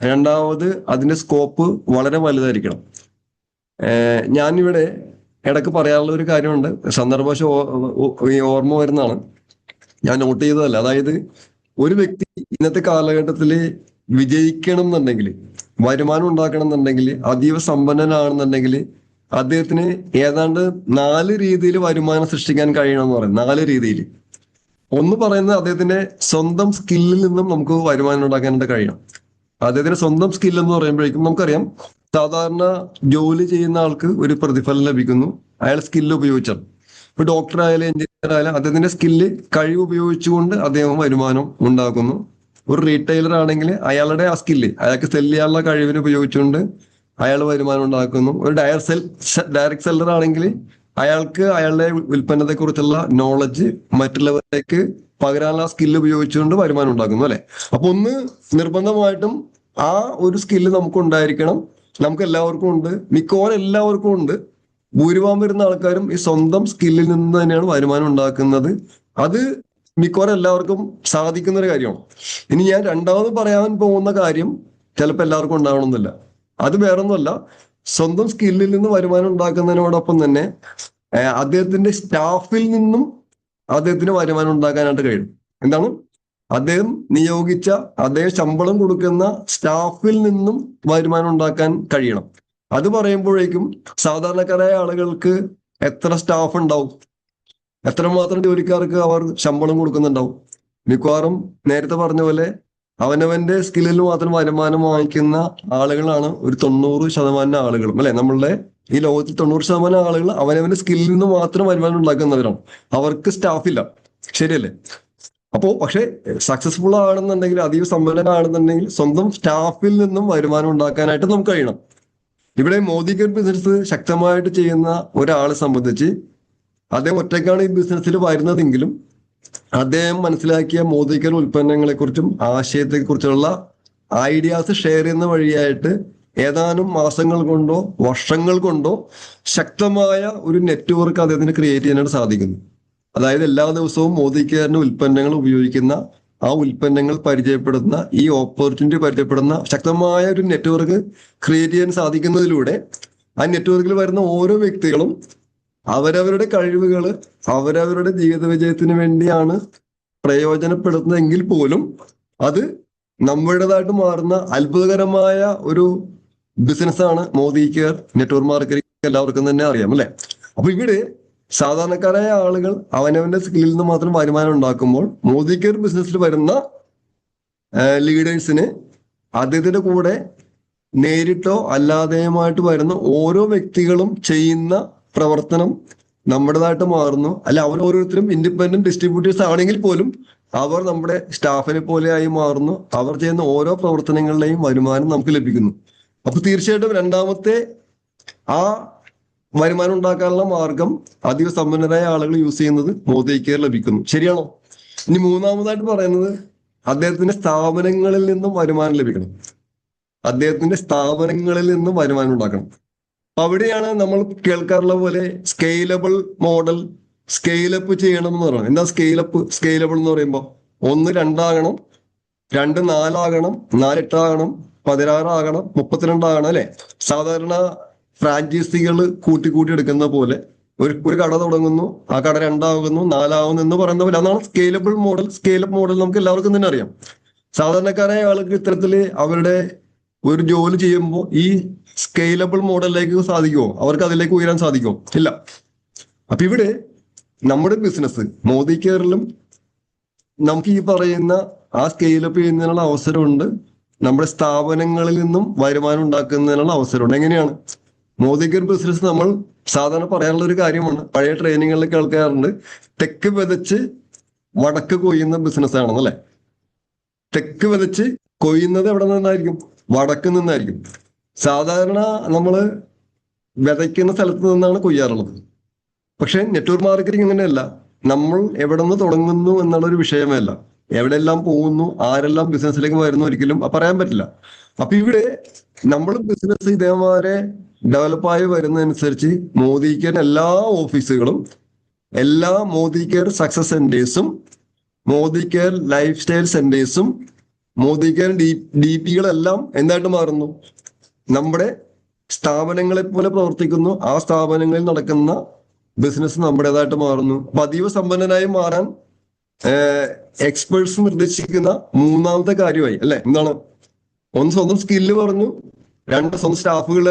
രണ്ടാമത്, അതിന്റെ സ്കോപ്പ് വളരെ വലുതായിരിക്കണം. ഞാനിവിടെ ഇടയ്ക്ക് പറയാനുള്ള ഒരു കാര്യമുണ്ട്, സന്ദർഭവശ ഓർമ്മ വരുന്നതാണ്, ഞാൻ നോട്ട് ചെയ്തതല്ല. അതായത് ഒരു വ്യക്തി ഇന്നത്തെ കാലഘട്ടത്തിൽ വിജയിക്കണം എന്നുണ്ടെങ്കിൽ, വരുമാനം ഉണ്ടാക്കണം എന്നുണ്ടെങ്കിൽ, അതീവ സമ്പന്നനാണെന്നുണ്ടെങ്കിൽ അദ്ദേഹത്തിന് ഏതാണ്ട് 4 രീതിയിൽ വരുമാനം സൃഷ്ടിക്കാൻ കഴിയണമെന്ന് പറയും. 4 രീതിയിൽ. ഒന്ന് പറയുന്നത് അദ്ദേഹത്തിന്റെ സ്വന്തം സ്കില്ലിൽ നിന്നും നമുക്ക് വരുമാനം ഉണ്ടാക്കാനായിട്ട് കഴിയണം. അദ്ദേഹത്തിന്റെ സ്വന്തം സ്കിൽ എന്ന് പറയുമ്പോഴേക്കും നമുക്കറിയാം, സാധാരണ ജോലി ചെയ്യുന്ന ആൾക്ക് ഒരു പ്രതിഫലം ലഭിക്കുന്നു അയാൾ സ്കില്ല് ഉപയോഗിച്ചാൽ. ഇപ്പൊ ഡോക്ടർ ആയാലും എഞ്ചിനീയർ ആയാലും അദ്ദേഹത്തിന്റെ സ്കില്ല്, കഴിവ് ഉപയോഗിച്ചുകൊണ്ട് അദ്ദേഹം വരുമാനം ഉണ്ടാക്കുന്നു. ഒരു റീറ്റെയിലർ ആണെങ്കിൽ അയാളുടെ ആ സ്കില്ല്, അയാൾക്ക് സെല് ചെയ്യാനുള്ള കഴിവിനെ ഉപയോഗിച്ചുകൊണ്ട് അയാൾ വരുമാനം ഉണ്ടാക്കുന്നു. ഒരു ഡയറക്ട് സെല്ലർ ആണെങ്കിൽ അയാൾക്ക് അയാളുടെ ഉൽപ്പന്നത്തെ കുറിച്ചുള്ള നോളജ് മറ്റുള്ളവരിലേക്ക് പകരാനുള്ള സ്കില്ല് ഉപയോഗിച്ചുകൊണ്ട് വരുമാനം ഉണ്ടാക്കുന്നു അല്ലെ. അപ്പൊ ഒന്ന് നിർബന്ധമായിട്ടും ആ ഒരു സ്കില്ല് നമുക്ക് ഉണ്ടായിരിക്കണം. നമുക്ക് എല്ലാവർക്കും ഉണ്ട്, മിക്കവാറും എല്ലാവർക്കും ഉണ്ട്. ഭൂരിഭാഗം വരുന്ന ആൾക്കാരും ഈ സ്വന്തം സ്കില്ലിൽ നിന്ന് തന്നെയാണ് വരുമാനം ഉണ്ടാക്കുന്നത്. അത് മിക്കവാറും എല്ലാവർക്കും സാധിക്കുന്ന ഒരു കാര്യമാണ്. ഇനി ഞാൻ രണ്ടാമത് പറയാൻ പോകുന്ന കാര്യം ചിലപ്പോൾ എല്ലാവർക്കും ഉണ്ടാവണമെന്നില്ല. അത് വേറൊന്നുമല്ല, സ്വന്തം സ്കില്ലിൽ നിന്ന് വരുമാനം ഉണ്ടാക്കുന്നതിനോടൊപ്പം തന്നെ അദ്ദേഹത്തിന്റെ സ്റ്റാഫിൽ നിന്നും അദ്ദേഹത്തിന് വരുമാനം ഉണ്ടാക്കാനായിട്ട് കഴിയും. എന്താണ്, അദ്ദേഹം നിയോഗിച്ച, അദ്ദേഹം ശമ്പളം കൊടുക്കുന്ന സ്റ്റാഫിൽ നിന്നും വരുമാനം ഉണ്ടാക്കാൻ കഴിയണം. അത് പറയുമ്പോഴേക്കും സാധാരണക്കാരായ ആളുകൾക്ക് എത്ര സ്റ്റാഫ് ഉണ്ടാവും, എത്രമാത്രം ജോലിക്കാർക്ക് അവർ ശമ്പളം കൊടുക്കുന്നുണ്ടാവും? മിക്കവാറും നേരത്തെ പറഞ്ഞ പോലെ അവനവന്റെ സ്കില്ലിൽ മാത്രം വരുമാനം വാങ്ങിക്കുന്ന ആളുകളാണ് ഒരു 90% ആളുകളും അല്ലെ. നമ്മളുടെ ഈ ലോകത്തിൽ 90% ആളുകൾ അവനവന്റെ സ്കില്ലിൽ നിന്ന് മാത്രം വരുമാനം ഉണ്ടാക്കുന്നവരാണ്. അവർക്ക് സ്റ്റാഫില്ല. ശരിയല്ലേ? അപ്പോ പക്ഷെ സക്സസ്ഫുൾ ആണെന്നുണ്ടെങ്കിൽ, അതീവ സമ്പന്നനാണെന്നുണ്ടെങ്കിൽ സ്വന്തം സ്റ്റാഫിൽ നിന്നും വരുമാനം ഉണ്ടാക്കാനായിട്ട് നമുക്ക് കഴിയണം. ഇവിടെ മോദിഗർ ബിസിനസ് ശക്തമായിട്ട് ചെയ്യുന്ന ഒരാളെ സംബന്ധിച്ച് അദ്ദേഹം ഒറ്റയ്ക്കാണ് ഈ ബിസിനസ്സിൽ വരുന്നതെങ്കിലും അദ്ദേഹം മനസ്സിലാക്കിയ മോദിഗർ ഉൽപ്പന്നങ്ങളെ കുറിച്ചും ആശയത്തെക്കുറിച്ചുള്ള ഐഡിയാസ് ഷെയർ ചെയ്യുന്ന വഴിയായിട്ട് ഏതാനും മാസങ്ങൾ കൊണ്ടോ വർഷങ്ങൾ കൊണ്ടോ ശക്തമായ ഒരു നെറ്റ്വർക്ക് അദ്ദേഹത്തിന് ക്രിയേറ്റ് ചെയ്യാനായിട്ട് സാധിക്കുന്നു. അതായത് എല്ലാ ദിവസവും മോദിഗറിന്റെ ഉൽപ്പന്നങ്ങൾ ഉപയോഗിക്കുന്ന, ആ ഉൽപ്പന്നങ്ങൾ പരിചയപ്പെടുന്ന, ഈ ഓപ്പർച്യൂണിറ്റി പരിചയപ്പെടുന്ന ശക്തമായ ഒരു നെറ്റ്വർക്ക് ക്രിയേറ്റ് ചെയ്യാൻ സാധിക്കുന്നതിലൂടെ ആ നെറ്റ്വർക്കിൽ വരുന്ന ഓരോ വ്യക്തികളും അവരവരുടെ കഴിവുകൾ അവരവരുടെ ജീവിത വിജയത്തിന് വേണ്ടിയാണ് പ്രയോജനപ്പെടുത്തുന്നതെങ്കിൽ പോലും അത് നമ്മുടേതായിട്ട് മാറുന്ന അത്ഭുതകരമായ ഒരു ബിസിനസ്സാണ് മോദിഗർ നെറ്റ്വർക്ക് മാർക്കറ്റിംഗ്. എല്ലാവർക്കും തന്നെ അറിയാം അല്ലെ. അപ്പൊ ഇവിടെ സാധാരണക്കാരായ ആളുകൾ അവനവന്റെ സ്കില്ലിൽ നിന്ന് മാത്രം വരുമാനം ഉണ്ടാക്കുമ്പോൾ മോദിഗർ ബിസിനസ്സിൽ വരുന്ന ലീഡേഴ്സിന് അദ്ദേഹത്തിന്റെ കൂടെ നേരിട്ടോ അല്ലാതെയുമായിട്ട് വരുന്ന ഓരോ വ്യക്തികളും ചെയ്യുന്ന പ്രവർത്തനം നമ്മുടേതായിട്ട് മാറുന്നു. അല്ല, അവർ ഓരോരുത്തരും ഇൻഡിപെൻഡന്റ് ഡിസ്ട്രിബ്യൂട്ടേഴ്സ് ആണെങ്കിൽ പോലും അവർ നമ്മുടെ സ്റ്റാഫിനെ പോലെ ആയി മാറുന്നു. അവർ ചെയ്യുന്ന ഓരോ പ്രവർത്തനങ്ങളുടെയും വരുമാനം നമുക്ക് ലഭിക്കുന്നു. അപ്പൊ തീർച്ചയായിട്ടും രണ്ടാമത്തെ ആ വരുമാനം ഉണ്ടാക്കാനുള്ള മാർഗം അതീവ സമ്പന്നരായ ആളുകൾ യൂസ് ചെയ്യുന്നത് മോദിഗർ ലഭിക്കുന്നു. ശരിയാണോ? ഇനി മൂന്നാമതായിട്ട് പറയുന്നത് അദ്ദേഹത്തിന്റെ സ്ഥാപനങ്ങളിൽ നിന്നും വരുമാനം ലഭിക്കണം. അദ്ദേഹത്തിന്റെ സ്ഥാപനങ്ങളിൽ നിന്നും വരുമാനം ഉണ്ടാക്കണം. അവിടെയാണ് നമ്മൾ കേൾക്കാറുള്ള പോലെ സ്കെയിലബിൾ മോഡൽ, സ്കെയിലപ്പ് ചെയ്യണം എന്ന് പറയുന്നത്. എന്താ സ്കെയിലബിൾ എന്ന് പറയുമ്പോൾ 1 2 ആകണം, 2 4 ആകണം, 4 8 ആകണം, 16 ആകണം, 32 ആകണം, അല്ലെ? സാധാരണ ഫ്രാഞ്ചൈസികൾ കൂട്ടി എടുക്കുന്ന പോലെ ഒരു കട തുടങ്ങുന്നു, ആ കട 2 ആകുന്നു, 4 ആകുന്നു എന്ന് പറയുന്ന പോലെ. അതാണ് സ്കെയിലബിൾ മോഡൽ. സ്കെയിലപ്പ് മോഡൽ നമുക്ക് എല്ലാവർക്കും തന്നെ അറിയാം. സാധാരണക്കാരായ ആൾക്ക് ഇത്തരത്തില് അവരുടെ ഒരു ജോലി ചെയ്യുമ്പോൾ ഈ സ്കെയിലബിൾ മോഡലിലേക്ക് സാധിക്കുമോ? അവർക്ക് അതിലേക്ക് ഉയരാൻ സാധിക്കുമോ? ഇല്ല. അപ്പൊ ഇവിടെ നമ്മുടെ ബിസിനസ് മോദി കെയറിലും നമുക്ക് ഈ പറയുന്ന ആ സ്കെയിലപ്പ് ചെയ്യുന്നതിനുള്ള അവസരമുണ്ട്. നമ്മുടെ സ്ഥാപനങ്ങളിൽ നിന്നും വരുമാനം ഉണ്ടാക്കുന്നതിനുള്ള അവസരമുണ്ട്. എങ്ങനെയാണ്? മോദി കെയർ ബിസിനസ് നമ്മൾ സാധാരണ പറയാനുള്ള ഒരു കാര്യമാണ്. പഴയ ട്രെയിനിങ്ങുകളിൽ കേൾക്കാറുണ്ട്, തെക്ക് വിതച്ച് വടക്ക് കൊയ്യുന്ന ബിസിനസ് ആണെന്നല്ലേ. തെക്ക് വിതച്ച് കൊയ്യുന്നത് എവിടെ നിന്നായിരിക്കും? വടക്ക് നിന്നായിരിക്കും. സാധാരണ നമ്മള് വിതയ്ക്കുന്ന സ്ഥലത്ത് നിന്നാണ് കൊയ്യാറുള്ളത്. പക്ഷെ നെറ്റ്വർക്ക് മാർക്കറ്റിംഗ് അങ്ങനെയല്ല. നമ്മൾ എവിടെ നിന്ന് തുടങ്ങുന്നു എന്നുള്ളൊരു വിഷയമേ അല്ല. എവിടെയെല്ലാം പോകുന്നു, ആരെല്ലാം ബിസിനസ്സിലേക്ക് വരുന്നു ഒരിക്കലും പറയാൻ പറ്റില്ല. അപ്പൊ ഇവിടെ നമ്മൾ ബിസിനസ് ഇതേമാരെ ഡെവലപ്പായി വരുന്നതനുസരിച്ച് മോദി കെയർ എല്ലാ ഓഫീസുകളും, എല്ലാ മോദി കെയർ സക്സസ് സെന്റേഴ്സും, മോദി കെയർ ലൈഫ് സ്റ്റൈൽ സെന്റേഴ്സും, മോദി കെയർ DPകളെല്ലാം എന്തായിട്ട് മാറുന്നു? നമ്മുടെ സ്ഥാപനങ്ങളെ പോലെ പ്രവർത്തിക്കുന്നു. ആ സ്ഥാപനങ്ങളിൽ നടക്കുന്ന ബിസിനസ് നമ്മുടേതായിട്ട് മാറുന്നു. പതിവ് സമ്പന്നനായി മാറാൻ എക്സ്പേർട്സ് നിർദ്ദേശിക്കുന്ന മൂന്നാമത്തെ കാര്യമായി, അല്ലെ? എന്താണ്? 1 സ്വന്തം സ്കില്ല് പറഞ്ഞു, 2 സ്വന്തം സ്റ്റാഫുകളെ